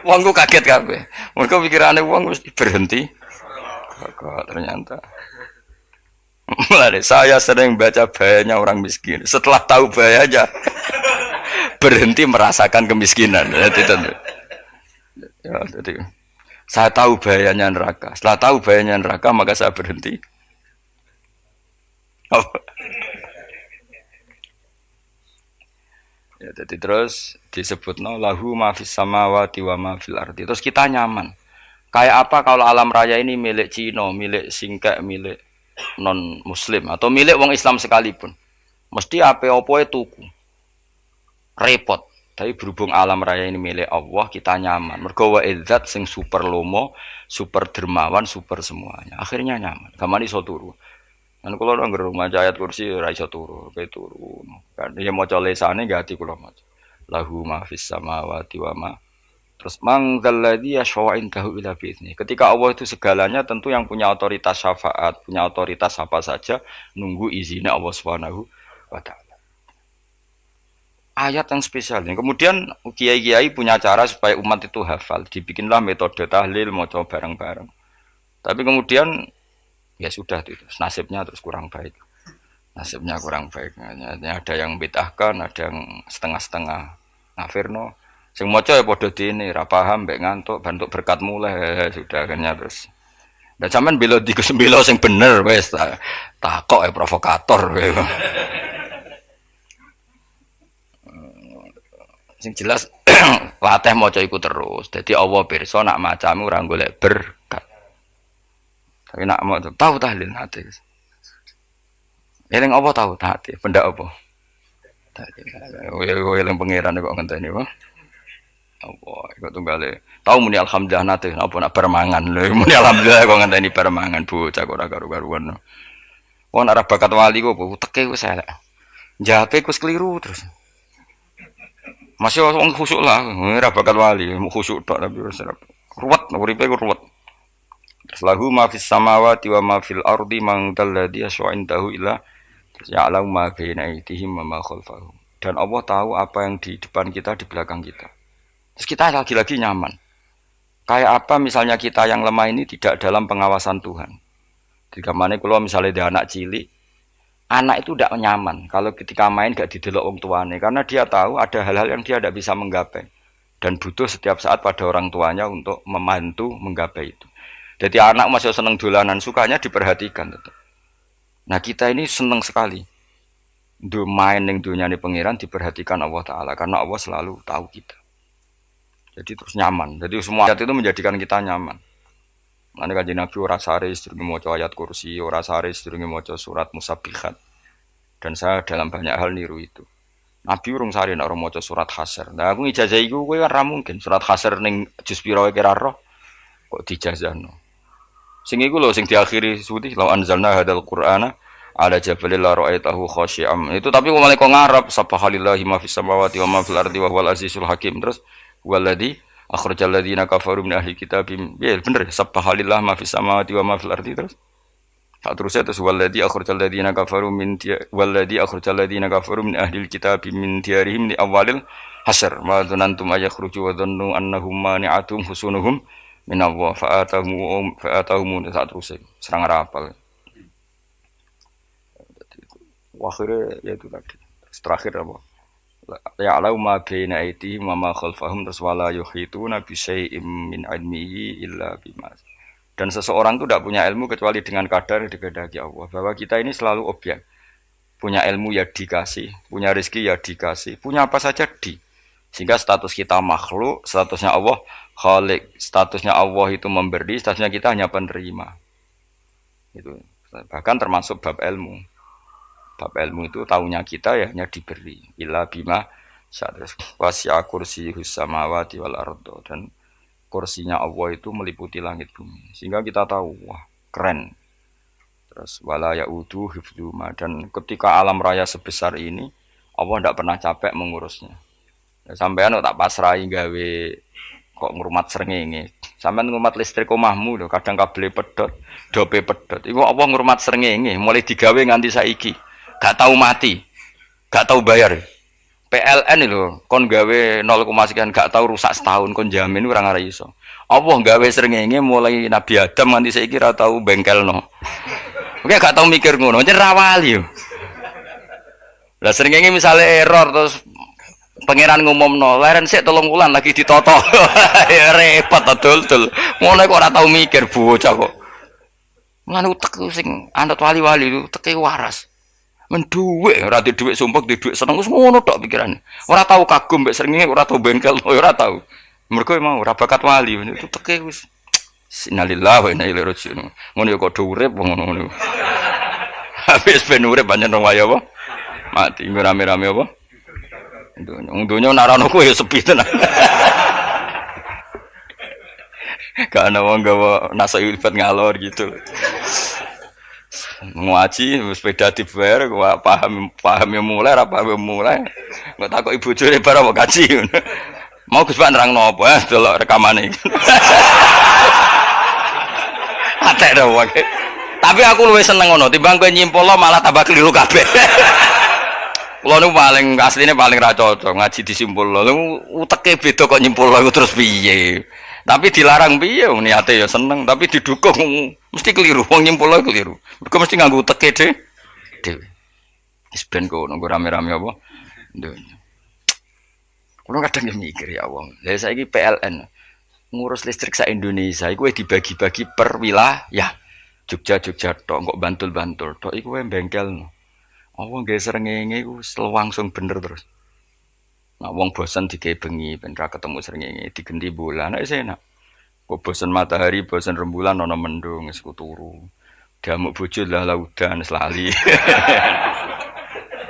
Wongku kaget kabeh. Mereka pikirane wong mesti berhenti. Kok ternyata saya sering baca bahayanya orang miskin. Setelah tahu bahayanya berhenti merasakan kemiskinan. Jadi saya tahu bahayanya neraka. Setelah tahu bahayanya neraka maka saya berhenti. Ya, jadi terus disebut lahu ma fis samawati wa ma fil ardi. Terus kita nyaman. Kayak apa kalau alam raya ini milik Cina, milik Singkek, milik non Muslim atau milik wong Islam sekalipun, mesti apa-apa tuku, repot. Tapi berhubung alam raya ini milik Allah, kita nyaman. Mergo wa izzat sing super lomo, super dermawan, super semuanya. Akhirnya nyaman. Gaman iso turu. Kan kula nang rumah ayat kursi ora iso turu, kae turu. Kan ya maca lesane gati kula maca. Lahu ma fis samawati wa ma. Terus mangzalladzi yashfa'u indahu illa bi'izni. Ketika Allah itu segalanya tentu yang punya otoritas syafaat, punya otoritas apa saja nunggu izinnya Allah Subhanahu wa taala. Ayat yang spesial ini. Kemudian kiai-kiai punya cara supaya umat itu hafal. Dibikinlah metode tahlil maca bareng-bareng. Tapi kemudian ya sudah itu nasibnya terus kurang baik. Nasibnya kurang baik. Ada yang bid'ahkan, ada yang setengah-setengah ngafirno. Sing maca ya padha dene, ra paham mbek ngantuk, bantuk berkat mulai sudah akhirnya terus Dan sampean bela di bela sing bener wis takok provokator kowe. Sing jelas latih maca iku terus. Dadi Allah pirsa nak macamu ora golek berkat. Tapi nak mau tahu tahlil hati. Eling apa tahu hati? Benda apa? Eling pangeran kok ngenteni wae. Apa iku tunggale. Tahu muni alhamdulillah nate apa nak permangan lho. Muni alhamdulillah kok ngenteni permangan bocah kok ora karu-karuan. Wong arep bakat wali kok teke wis elek. Jape wis keliru terus. Masih orang khusuk lah, ora bakal wali, khusuk tok tapi wis ruwet, uripe ruwet. Terus lahu ma fis samawati wa ma fil ardi man dalladhi yash'indahu illa ya'lamu ma baina aydihim wa ma khalfahum. Dan Allah tahu apa yang di depan kita, di belakang kita. Terus kita lagi-lagi nyaman. Kayak apa misalnya kita yang lemah ini tidak dalam pengawasan Tuhan. Jika mana kalau misalnya dia anak cilik, anak itu tidak nyaman kalau ketika main gak didelok wong tuane karena dia tahu ada hal-hal yang dia tidak bisa menggapai dan butuh setiap saat pada orang tuanya untuk membantu menggapai itu. Jadi anak masih seneng dolanan, sukanya diperhatikan tetap. Nah kita ini seneng sekali main ning dunyane pangeran diperhatikan Allah Ta'ala karena Allah selalu tahu kita. Jadi terus nyaman. Jadi semua ayat itu menjadikan kita nyaman. Mane kanjeng Nabi ora sare sedurunge maca ayat kursi, ora sare sedurunge maca surat Musabbihat. Dan saya dalam banyak hal niru itu. Nabi urung sare nek ora maca surat Hasyr. Nah aku ijazah iku kowe kan ra mungkin surat Hasyr ning juz pira wae kira roh kok dijazahno. Sing iku lho sing diakhiri suti la anzalna hadzal qur'ana ala jabalil la ra'aitahu khashi'am. Itu tapi kok malah kok ngarep subhanallahi ma fis samawati wa ma fil ardi wa huwal azizul hakim. Terus waladzi akhrajal ladzina kafaru min ahli kitab. Ya bener subhanallah ma fis samawati wa ma fil ardi terus. Tak terusnya terus waladzi akhrajal ladzina kafaru min waladzi akhrajal ladzina kafaru min ahli kitab min diyarihim li awalil hasyr ma dzanantum ayakhruju wa dhannu annahum mani'atum husunuhum min Allah fa'atahum tak terusnya serang rapal. Akhirnya ya itu tadi. Terakhir apa? Ya'lamu ma baina aydihim wa ma khalfahum wala yuhituna bi syai'in min 'ilmihi illa bima. Dan seseorang itu tidak punya ilmu kecuali dengan kadar yang dikehendaki Allah. Bahwa kita ini selalu objek. Punya ilmu ya dikasih, punya rezeki ya dikasih, punya apa saja di. Sehingga status kita makhluk, statusnya Allah khalik, statusnya Allah itu memberi, statusnya kita hanya penerima. Itu bahkan termasuk bab ilmu. Bab ilmu itu taunya kita ya hanya diberi illa bima syadras wasi'a kursiyus samawati wal ardo, dan kursinya Allah itu meliputi langit bumi sehingga kita tahu wah keren. Terus wala yaudu hifdzuma, dan ketika alam raya sebesar ini Allah tidak pernah capek mengurusnya. Sampean tak pasrahi gawe kok ngrumat srengenge. Sampean ngrumat listrik omahmu lho kadang kabel pedhot, dope pedhot. Iku Allah ngrumat srengenge mulai digawe nganti saiki. Gak tahu mati, gak tahu bayar. PLN itu kon gawe 0, sekian gak tahu rusak setahun kon jamin ora ngara iso. Allah gawe srengenge mulai Nabi Adam nganti saiki ora tahu bengkelno. Oke gak tahu mikir ngono, jen ra wali yo. Lah srengenge misale error terus pangeran ngumumno, leren sik 3 wulan lagi ditoto. Ya repot dul-dul. Ngono kok ora tahu mikir bocah kok. Mulane utek sing anut wali-wali itu teke waras. Menduwe ora di dhuwit sumpek, di dhuwit seneng wis ngono tok pikirane. Ora tau kagum mbek srengenge, ora tau bengkel, ora tau. Mergo mau ora bakat wali itu teke wis. Innalillahi wa inna ilaihi raji'un. Ngono ya kok do urip ngono. Habis ben urip pancen wong wae apa? Mati rame-rame apa? Donya nek ana ku ya sepi tenan. Gak ana wong gawa nasihat ngalor gitu. Ngaji sepeda dibayar gua paham yang mulai apa yang mulai nggak takut ibu juri para mau kaji mau Gus Pak nerangno apa delok rekamane atek dah wae tapi aku luwih seneng ngono timbang kowe nyimpul malah tambah keliru kabeh kula niku paling asline paling ra cocok ngaji disimpul lho uteke beda kok nyimpul terus piye tapi dilarang piye niate ya seneng tapi didukung mesti keliru wong nyimpul keliru mergo mesti nganggo teke dhewe wis ben kono rame-rame apa ndonya kulo kadang mikir ya wong lha saiki PLN ngurus listrik sa Indonesia iku dibagi-bagi per wilayah. Jogja tok, kok Bantul tok iku bengkel. Apa nggih srengenge iku langsung bener terus. Nah wong bosen digawe bengi ben ra ketemu srengenge digenti bola. Nek enak. Kok bosen matahari, bosen rembulan ana mendung wis turu. Diamuk bojo lah laudan selali.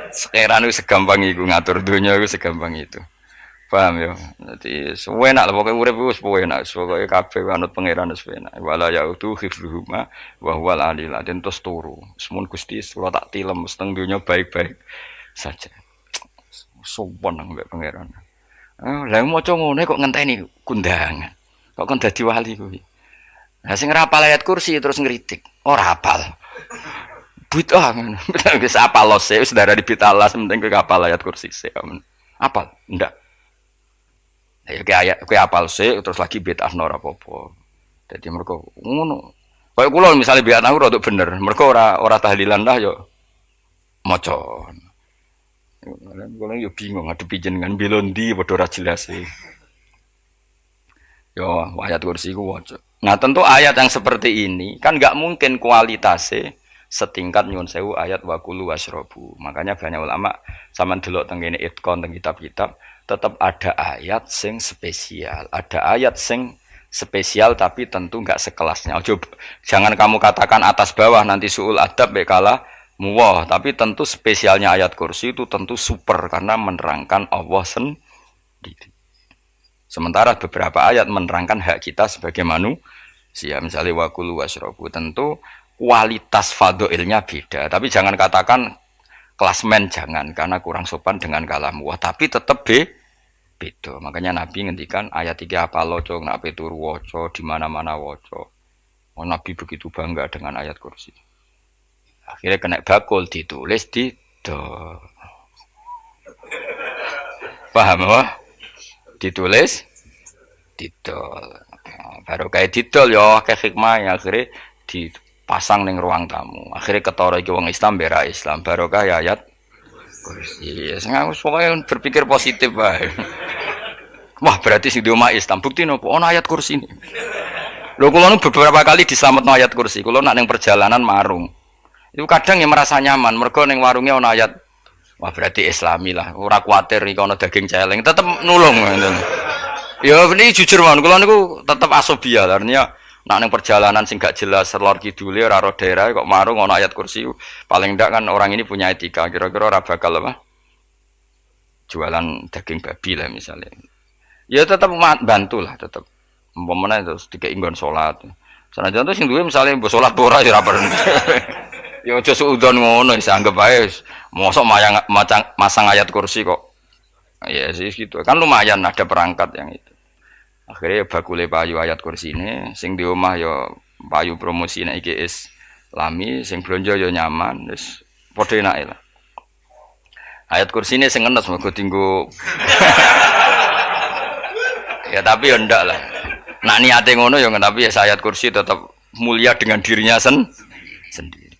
Sekarang itu segampang itu ngatur dunia itu segampang itu. Paham ya? Jadi enak lah pokoknya urip wis enak, pokoke kabeh anut pangeran wis enak. Wala yautu hifdzuhuma wa huwal alil azim terus turu. Semun Gusti kula tak tilem seteng dunia baik-baik saja. Sopan nang mbek pangeran. Lah maca ngene kok ngenteni kundangan. Kok kon dadi wali kuwi. Lah sing rapal ayat kursi terus ngritik. Ora hafal. Bid'ah ngono. Wis apal lose wis darah di bitalas penting kowe hafal ayat kursi sik. Apal? Ndak. Ya kayak kowe apal sik terus lagi bid'ah ora apa-apa. Dadi mergo ngono. Kayak kula misale bid'ah ora untuk bener. Mergo ora tahlilan dah yo maca. Kula yo bingung ngadepi jenengan belondi padha ora jelas e. Yo ayat kursi ku waca. Nah tentu ayat yang seperti ini kan nggak mungkin kualitasnya setingkat nyun sewu ayat wakulu wasrobu. Makanya banyak ulama sama delok tengene itkon teng kitab-kitab tetap ada ayat sing spesial, ada ayat sing spesial tapi tentu nggak sekelasnya. Jangan kamu katakan atas bawah nanti suul adab bekala muwah, tapi tentu spesialnya ayat kursi itu tentu super karena menerangkan Allah sendiri. Sementara beberapa ayat menerangkan hak kita sebagai manusia, misalnya wakulu wasrobu, tentu kualitas fadhilnya beda. Tapi jangan katakan klasmen, jangan karena kurang sopan dengan kalam wah. Tapi tetap beda. Makanya Nabi ngendikan ayat 3 apa loco, nak turu woco, di mana-mana woco. Oh, Nabi begitu bangga dengan ayat kursi. Akhirnya kena bakul ditulis di do. Paham apa? Ditulis didol. Baru kayak didol ya kayak hikmah ya akhirnya dipasang ning ruang tamu. Akhirnya ketara iki wong Islam bera Islam barokah ya ayat kursi. Ya sing aku pokoke berpikir positif wae. Wah, berarti sing di omah Islam bukti nopo ono ayat kursi ini. Lho kula nu beberapa kali dislametno ayat kursi. Kula nak ning perjalanan marung. Itu kadang ya merasa nyaman mergo ning warunge ono ayat. Wah, berarti Islami lah. Ora kuwatir iki ono daging celeng, tetep nulung ngoten. Ya ini jujur mawon kula niku tetep asobia artinya nak ning perjalanan sing gak jelas lor kidule ora ro daerah kok marung ana ayat kursi paling ndak kan orang ini punya etika kira-kira ora bakal apa jualan daging babi lah misalnya ya tetep bantu lah tetep umpamane terus dikek nggon salat sanajan to sing duwe misale mbok salat ora ya ora perlu ya aja suudon ngono wis anggap ae mosok masang ayat kursi kok ya sih gitu kan lumayan ada perangkat yang itu akhirnya bakule payu ayat kursi ini sing di omah ya payu promosi nek iki Islami sing blonjo ya nyaman wis padha enake lah ayat kursi ini sing ngenes mergo dinggo ya tapi ya ndak lah nak niate ngono ya tapi ya ayat kursi tetap mulia dengan dirinya sendiri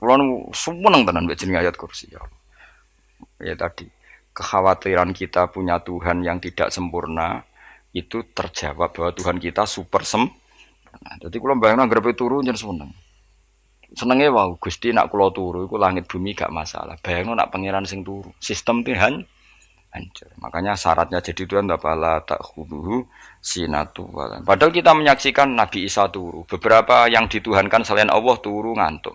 kula seneng tenan mbek jeneng ayat kursi ya tadi kekhawatiran kita punya Tuhan yang tidak sempurna itu terjawab bahwa Tuhan kita super sempurna. Jadi kalau bayangin anggape turu jangan seneng. Senengnya wow Gusti nak kula turu iku langit bumi gak masalah. Bayangno nak pangeran sing turu, sistem Tuhan hancur. Makanya syaratnya jadi Tuhan tapala tak khuduhu sinatu. Padahal kita menyaksikan Nabi Isa turu. Beberapa yang dituhankan selain Allah turu ngantuk.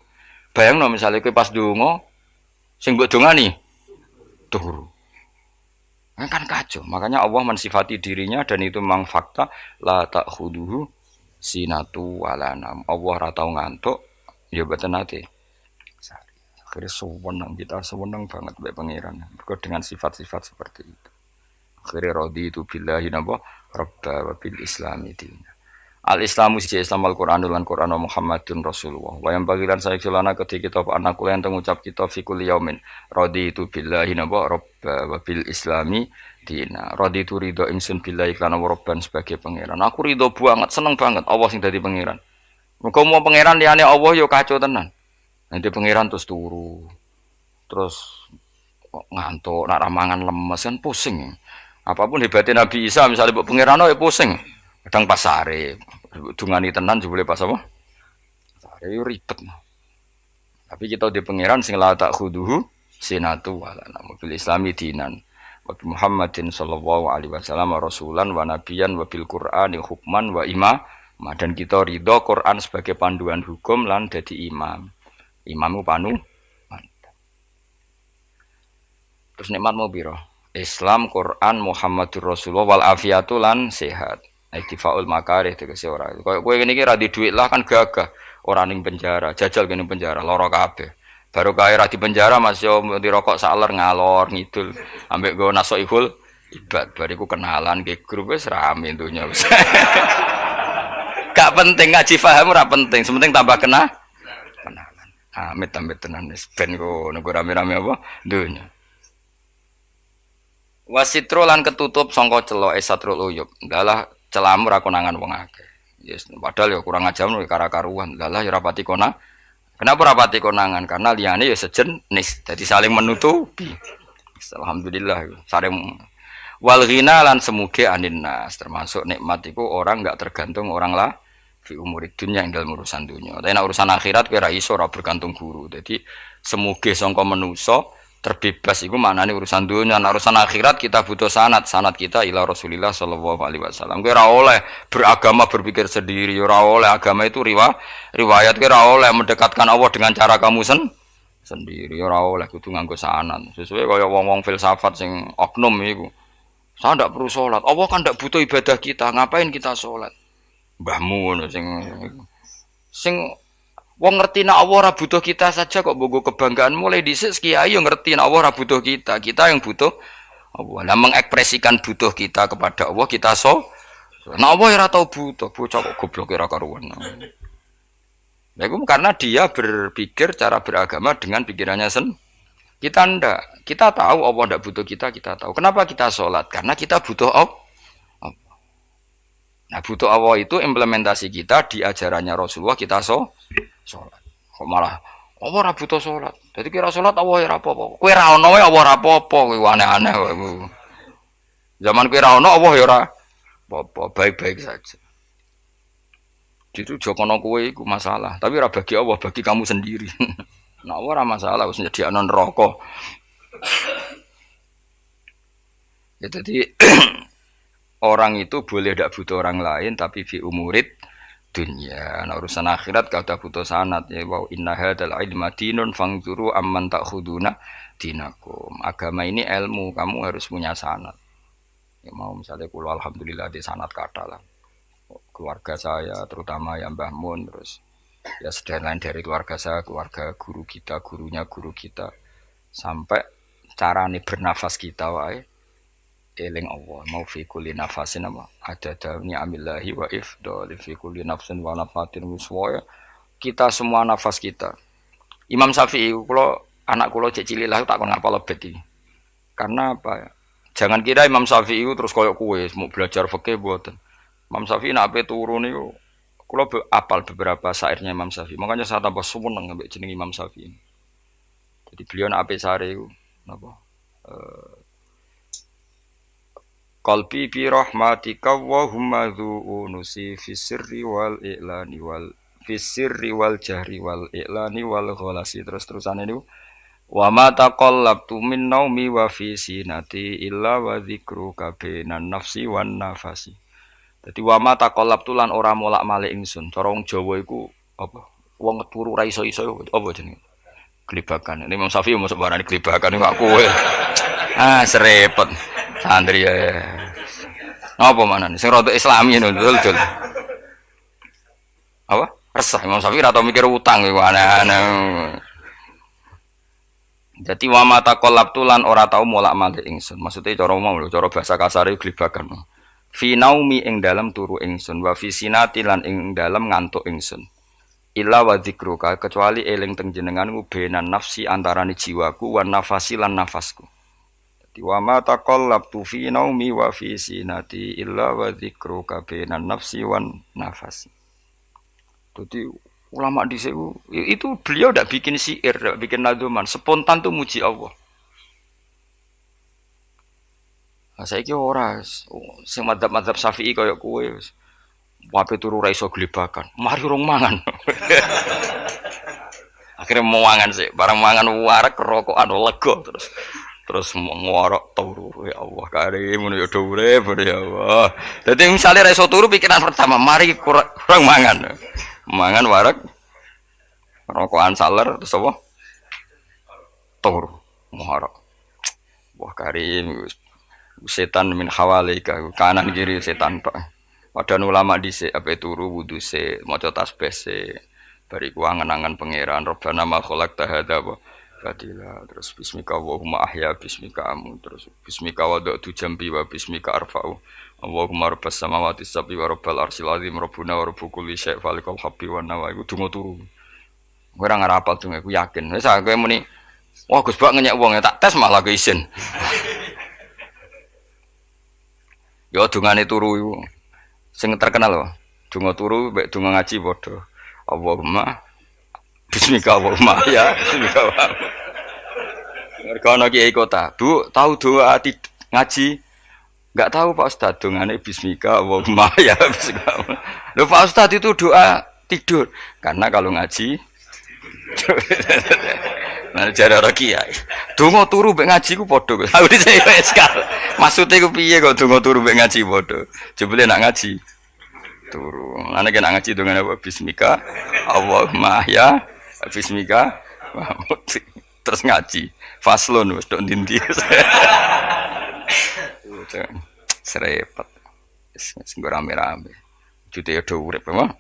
Bayangno misalnya kowe pas donga sing mbok dongani turu. Kan kacau. Makanya Allah mensifati dirinya dan itu memang fakta la ta'khuduhu sinatu walanam. Allah ora tau ngantuk ya mboten nate. Akhirnya sewenang kita sewenang banget mbek pangeran. Mergo dengan sifat-sifat seperti itu. Akhirnya raditu billahi napa rabba wa bil islami dinna. Al-Islamu siji Islam Al-Qur'an lan Qur'an Muhammadun Rasulullah. Wa yang bagilan saya celana ketika kita anak kula enten ngucap kita fi kulli yaumin raditu billahi napa rabba wa bil islami dina. Raditu ridho ingsun billahi lan rabban sebagai pangeran. Aku ridho banget, seneng banget Allah sing dadi pangeran. Muga mau pangeran liyane Allah ya kacau tenan. Nanti pangeran terus turu. Terus ngantuk, nak ramangan lemes kan pusing. Apapun hebatnya Nabi Isa misalnya mbok pangeran ya pusing. Kadang pasare dungani tenan jebule pas apa? Pasare ribet. Tapi kita di pangeran sing la tak khuduhu sinatu wala namu fil islami dinan. Wa Muhammadin sallallahu alaihi wasallam rasulan wa nabiyan wa bil Qur'ani hukman wa dan kita ridho Quran sebagai panduan hukum lan dadi imam. Imammu panu. Terus nikmat mau piro? Islam, Quran, Muhammadur Rasulullah wal afiatu lan sehat. Iktifaul makarih tegese ora. Koyo kowe ngene iki ra di dhuwit lah kan gagah. Ora ning penjara, jajal kene penjara, lara kabeh. Baru kae ra di penjara Mas yo dirokok saler ngalor ngidul. Ambek go nasoihul ibad bariku kenalan ke grup wis rame dunya wis. Gak penting ngaji paham ora penting, sementing tambah kenalan. Amit-amit tenan wis ben go rame-rame apa dunya. Wasitro lan ketutup sangka celok esatrul uyub. Dalah celamu ra konangan wong akeh. Yes, padahal ya kurang ajar lho kara-karuan. Dalah ya rapati konang. Kenapa rapati konangan? Karena liyane ya sejenis. Jadi saling menutupi. Alhamdulillah saling wal ghina lan semuge aninnas termasuk nikmat itu orang enggak tergantung orang lah fi umurid dunya ing dalam urusan dunia. Tapi nek urusan akhirat kowe ra iso ora bergantung guru. Jadi semuge sangka manusa terbebas itu maknanya urusan dunia. Nah, urusan akhirat kita butuh sanad kita ila Rasulillah sallallahu alaihi wasallam. Kowe ora oleh beragama berpikir sendiri, ora oleh agama itu riwayat kowe ora oleh mendekatkan Allah dengan cara kamu sendiri, ora oleh kudu nganggo sanad. Sesuai kaya wong-wong filsafat sing oknum iku. Saya ndak perlu salat. Allah kan ndak butuh ibadah kita, ngapain kita salat? Mbahmu ngono sing wong ngerti nek Allah ora butuh kita saja kok bogo kebanggaan mulai dhisik kiai yo ngerti nek Allah ora butuh kita yang butuh Allah. Lah mengekspresikan butuh kita kepada Allah kita nek Allah ora tau butuh, bocah kok goblok ora karuan. Ya itu karena dia berpikir cara beragama dengan pikirannya kita ndak. Kita tahu Allah ndak butuh kita tahu. Kenapa kita sholat? Karena kita butuh Allah. Nah butuh Allah itu implementasi kita di ajarannya Rasulullah kita sholat. Kok malah Allah ora butuh salat. Dadi kira salat Allah ora apa-apa. Kowe ra ono wae Allah ora apa-apa, kowe aneh-aneh wae. Zaman kowe ra ono Allah ya ora apa-apa, baik-baik saja. Itu jokono kowe iku masalah, tapi ora bagi Allah, bagi kamu sendiri. Nah, Allah ora masalah wis nyediakno neraka. Ya tadi orang itu boleh tidak butuh orang lain tapi fi umurid dunia. Nah, urusan akhirat kau tak butuh sanad ya. Wa inna hadzal ilma dinun fangzuru amman ta'khuduna dinakum. Agama ini ilmu, kamu harus punya sanad. Ya mau misalnya kula alhamdulillah di sanad kata lah. Keluarga saya terutama yang Mbah Mun terus ya lain dari keluarga saya, keluarga guru kita, gurunya guru kita sampai carane bernafas kita wae eling Allah mau fi kulli nafasin apa ada dawni amillahi wa ifdal fi kulli nafsin wa nafatin muswaya kita semua nafas kita. Imam Syafi'i kula anak kula cek cilik lah tak kon ngapal lebet iki. Karena apa? Jangan kira Imam Syafi'i terus koyo kowe mau belajar fikih mboten. Imam Syafi'i nek ape turu niku kula apal beberapa syairnya Imam Syafi'i. Makanya saya tambah seneng ambek jeneng Imam Syafi'i. Jadi beliau nek ape sare iku napa? Qalbi bi rahmatika wa humma dzu'unusi fi sirri wal i'lani wal fi sirri wal jahri wal i'lani wal ghalasi terus-terusane niku wa ma taqallabtu min naumi wa fi sinati illa wa dzikruka bainan nafsi wan nafasi. Dadi wa ma taqallabtu lan ora molak-malik ingsun. Cara wong Jawa iku apa? Wong turu ra iso-iso apa jenenge? Glibakan. Ini Imam Syafi'i mosok barani glibakan kok kowe. Serepet. Santri ya. Apa manane? Sing rada Islami ngono dul. Apa? Resah Imam Syafi'i atau mikir utang iku aneh-aneh. Jadi wa mata qalabtu lan ora tau molak-malik ingsun. Maksude cara omong lho, cara bahasa kasare glibakan. Fi naumi ing dalem turu ingsun wa fi sinati lan ing dalem ngantuk ingsun. Illa wa dzikruka kecuali eling teng jenenganmu benan nafsi antarane jiwaku wan nafasi lan nafasku. Wa ma taqallabtu fi naumi wa fi sinati illa wa dzikruka bainan nafsi wan nafasi. Jadi ulama dhisik itu beliau ndak bikin syair, ndak bikin nadzuman, spontan tuh muji Allah. Lah saiki ora sing madzhab Syafi'i kaya kowe wis wape turu ra iso glebakan. Mari rong mangan. Akhirnya mau mangan sih, barang mangan warak rokokan lega terus mau ngorok turu ya Allah karim ngono ya urip ya Allah. Dadi misale ra iso turu pikiran pertama mari kurang mangan. Mangan warak rokokan saler terus apa? Turu ngorok. Wah karim setan min hawalika kanan kiri setan Pak. Padahal ulama dhisik ape turu wudu se maca tasbih se bariku angen-angen pangeran Rabbana ma khalaqta hadza wa badila terus bismika Allahumma ahya bismika amu terus bismika wada'tu jambi wa bismika arfa'u Allahumma rabbas samawati sab'i wa rabbal arsyil azim rabbuna wa rabbu kulli syai' falikal habbi wa nawa iku donga turu ora ngarapal donga aku yakin wis aku muni wah Gus Bak ngenyek wong tak tes malah ke isin yo dungane turu iku sing terkenal lho donga turu mek donga ngaji padha Allahumma bismika Allahumma ya bismika mergo ana kiai kota Bu tahu doa ngaji enggak tahu Pak Ustaz dongane bismika Allahumma ya bismika lho Pak Ustaz itu doa tidur karena kalau ngaji nah jare ora kiai donga turu mek ngaji ku padha aku dhisik wis maksude ku piye kok donga turu mek ngaji padha jebule nak ngaji turu. Ana kena ngaji dengan apa bismika Allahumma ya bismika terus ngaji faslon wis tok ndi-ndi. Serepet. Wis rame-rame. Jute yo urip apa?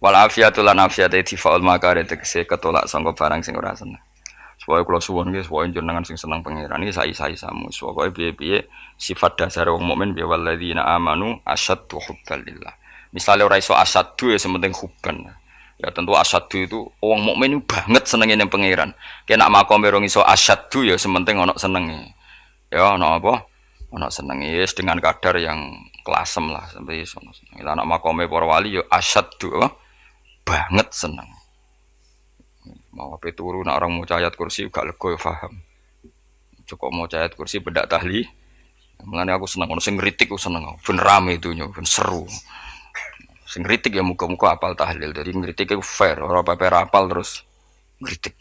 Wal afiatul lan afiate tifaul makare tegese ketolak sangka barang sing ora seneng. Supaya kula suwun nggih supaya jenengan sing seneng pangeran iki sai-sai samu. Supaya piye-piye sifat dasar wong mukmin bi walladzina amanu asyaddu hubban lillah. Misale ora iso asyaddu ya sementing hubban. Ya tentu asyaddu itu wong mukmin banget senenge ning pangeran. Kena makome rong iso asyaddu ya sementing ana senenge. Ya ana apa? Ana senenge wis dengan kadar yang klasem lah sampai iso. Lah ana makome para wali ya asyaddu banget seneng. Mau apa turu nak orang mau ayat kursi gak lega ya paham. Cukup mau ayat kursi bedak tahli. Mulane aku seneng ono sing ngritik aku seneng. Ben rame itunya, ben seru. Sing ngritik ya muga-muga apal tahlil. Jadi ngritik iku fair, ora paper apal terus ngritik.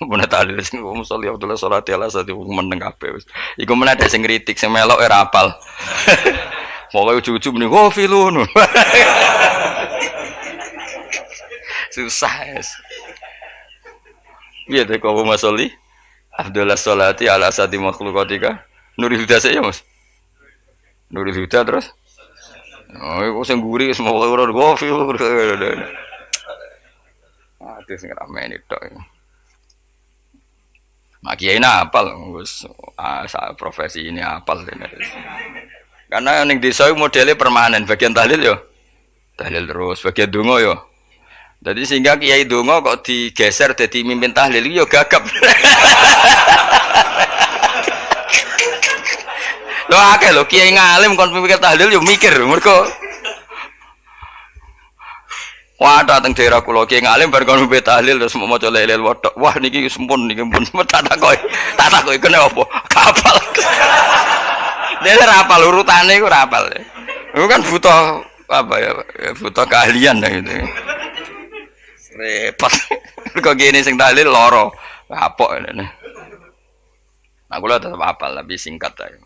Mun tahlil sing musolli Abdullah sholati ala sate meneng kabeh wis. Iku men ada sing ngritik sing melok ora apal. Pokoke ujug-ujug muni filun. Susah. Iya deh kau masoli Abdullah sholati ala sati makhlukatika Nurul Huda saya mas Nurul Huda terus oh aku sengguri semua orang gofil itu sing ramen itu mak kiai apal profesi ini apal karena ning desa modelnya permanen bagian tahlil yo tahlil terus bagian donga yo. Jadi sehingga kiai donga kok digeser jadi mimpin tahlil yo gagap. Lho akeh lho kiai ngalim kon mikir tahlil yo mikir mergo wah dateng daerah kula kiai ngalim bar kon mimpin tahlil terus mau maca lelel wedok. Wah niki sempun niki pun tak takoki kene apa? Kapal. Dene ra apal urutane iku ra apal. Iku kan butuh apa ya? Butuh keahlian gitu. Repot. Kok gini sing tahlil loro. Apok ngene. Nah kula tetep apal tapi singkat ae.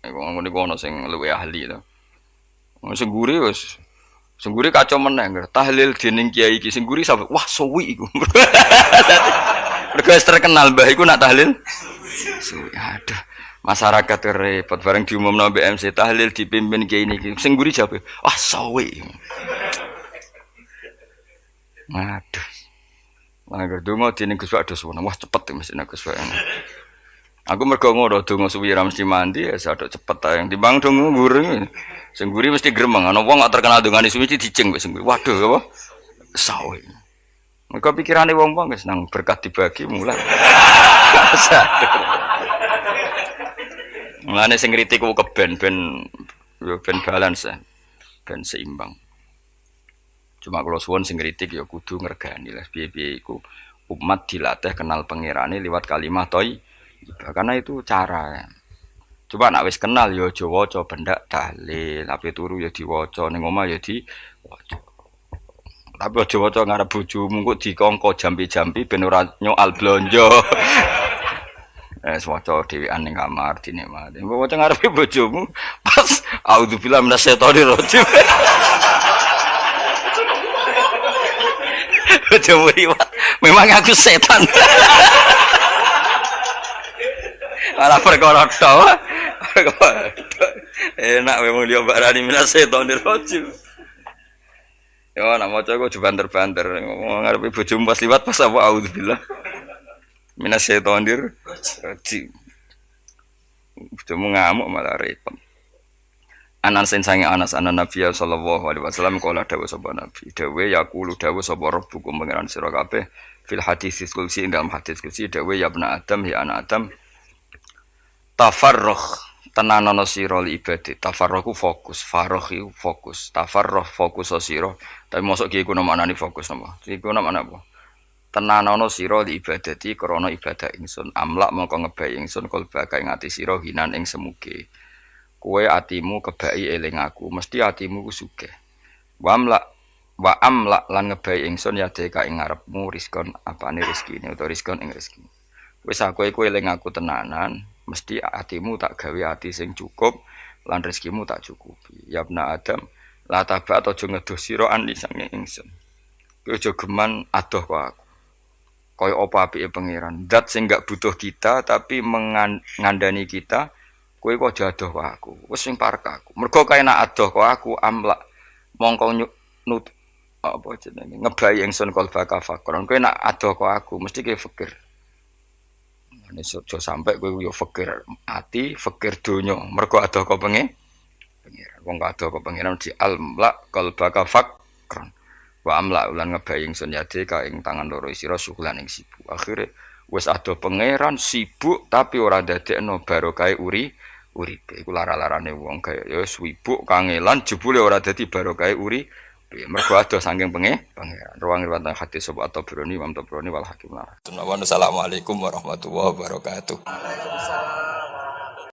Iku ngono sing luwih ahli to. Sing guri wis sing guri kacau meneh tahlil dening kiai iki sing guri sampe wah suwi iku. Mergo terkenal mbah iku nak tahlil. Suwi aduh. Masyarakat repot bareng diumumno BMC tahlil dipimpin kiai niki. Sing guri jawab, "Wah suwi." Aduh. Angger donga dene Gus Pak dos wah cepet mesti nek Gus Pak. Aku mergo ngono donga suwi ra mesti mandi ya sadok cepet ae. Timbang donga nguri. Sing nguri mesti gremeng. Ana wong gak terkenal dongane suwi dicing wis nguri. Waduh apa? Sawi. Mergo pikirane wong-wong wis nang berkat dibagi mulai. Mulane sing kritik ku keben ben balance ben seimbang. Cuma kalau suwon sing kritik ya kudu ngergani lah piye-piye iku umat dilatih kenal pangerane liwat kalimat thoi karena itu cara Coba nek wis kenal ya aja waca bendak dalil, ape turu ya diwaca, ning omah ya diwaca. Tapi aja waca ngarep bojomu kok dikongko jampi-jampi ben ora nyoal blonjo. Waca dhewean ning kamar dinikmati. Mbok waca ngarepe bojomu pas auzubillahi minasyaitonir rajim. Bojomu riwat, memang aku setan. Malah perkara tok. Enak memang dia barani minasyaitonir rajim. Ya nak maca kok banter-banter. Ngarepe bojomu pas liwat pas apa auzubillah. Minasyaitonir rajim. Bojomu ngamuk malah repot. Anas sange Anas anan Nabi sallallahu alaihi wasallam kala dawuh sapa Nabi. Dawuh yaqulu dawuh sapa rabbukum pangeran sira kabeh fil hadis qudsi dalam hadis qudsi dawuh ya ibna Adam ya anak Adam tafarrugh tenanono sira li ibadah. Tafarrugh fokus, faragh iku fokus. Tafarrugh fokus sira. Tapi mosok ki iku maknane fokus napa? Iku maknane apa? Tenanono sira li ibadati krana ibadah ingsun. Amlak mongko ngebai ingsun kalba kae ngati sira hinan ing semuge. Kowe atimu kebaki eling aku, mesti atimu ku sugih. Wa amlak lan ngebai ingsun ya deka ing ngarepmu rizkon apane rezekine utawa rizkon ing rezeki. Wis aku eling aku tenanan, mesti atimu tak gawe ati sing cukup lan rezekimu tak cukupi. Ya ibna Adam, la taba aja ngedoh sira ani sange ingsun. Kowe aja geman adoh kok aku. Kaya apa apike pangeran, zat sing gak butuh kita tapi mengandani kita. Kowe kok aja adoh kok aku. Wis sing parek aku. Mergo kae nak adoh kok aku amlak mongko nut apa jenenge ngebai ingsun kalba kafakron. Kowe nak adoh kok aku mesti kowe fikir. Nek aja sampe kowe yo fikir ati, fikir donya. Mergo adoh kok pengen. Wong adoh kok pengenan di amlak kalba kafakron. Wa amla ulan ngebai ingsun yade ka ing tangan loro sira suhulan ing sibuk. Akhire wis ado pangeran sibuk tapi ora dadekno barokah uripe. Iku lara-larane wong kaya ya sibuk kangelan jebule ora dadi barokah uripe. Mergo ado saking pangeran. Ruang riwayat hadis sapa Tabrani Imam Tabrani wal Hakim. Assalamualaikum warahmatullahi wabarakatuh.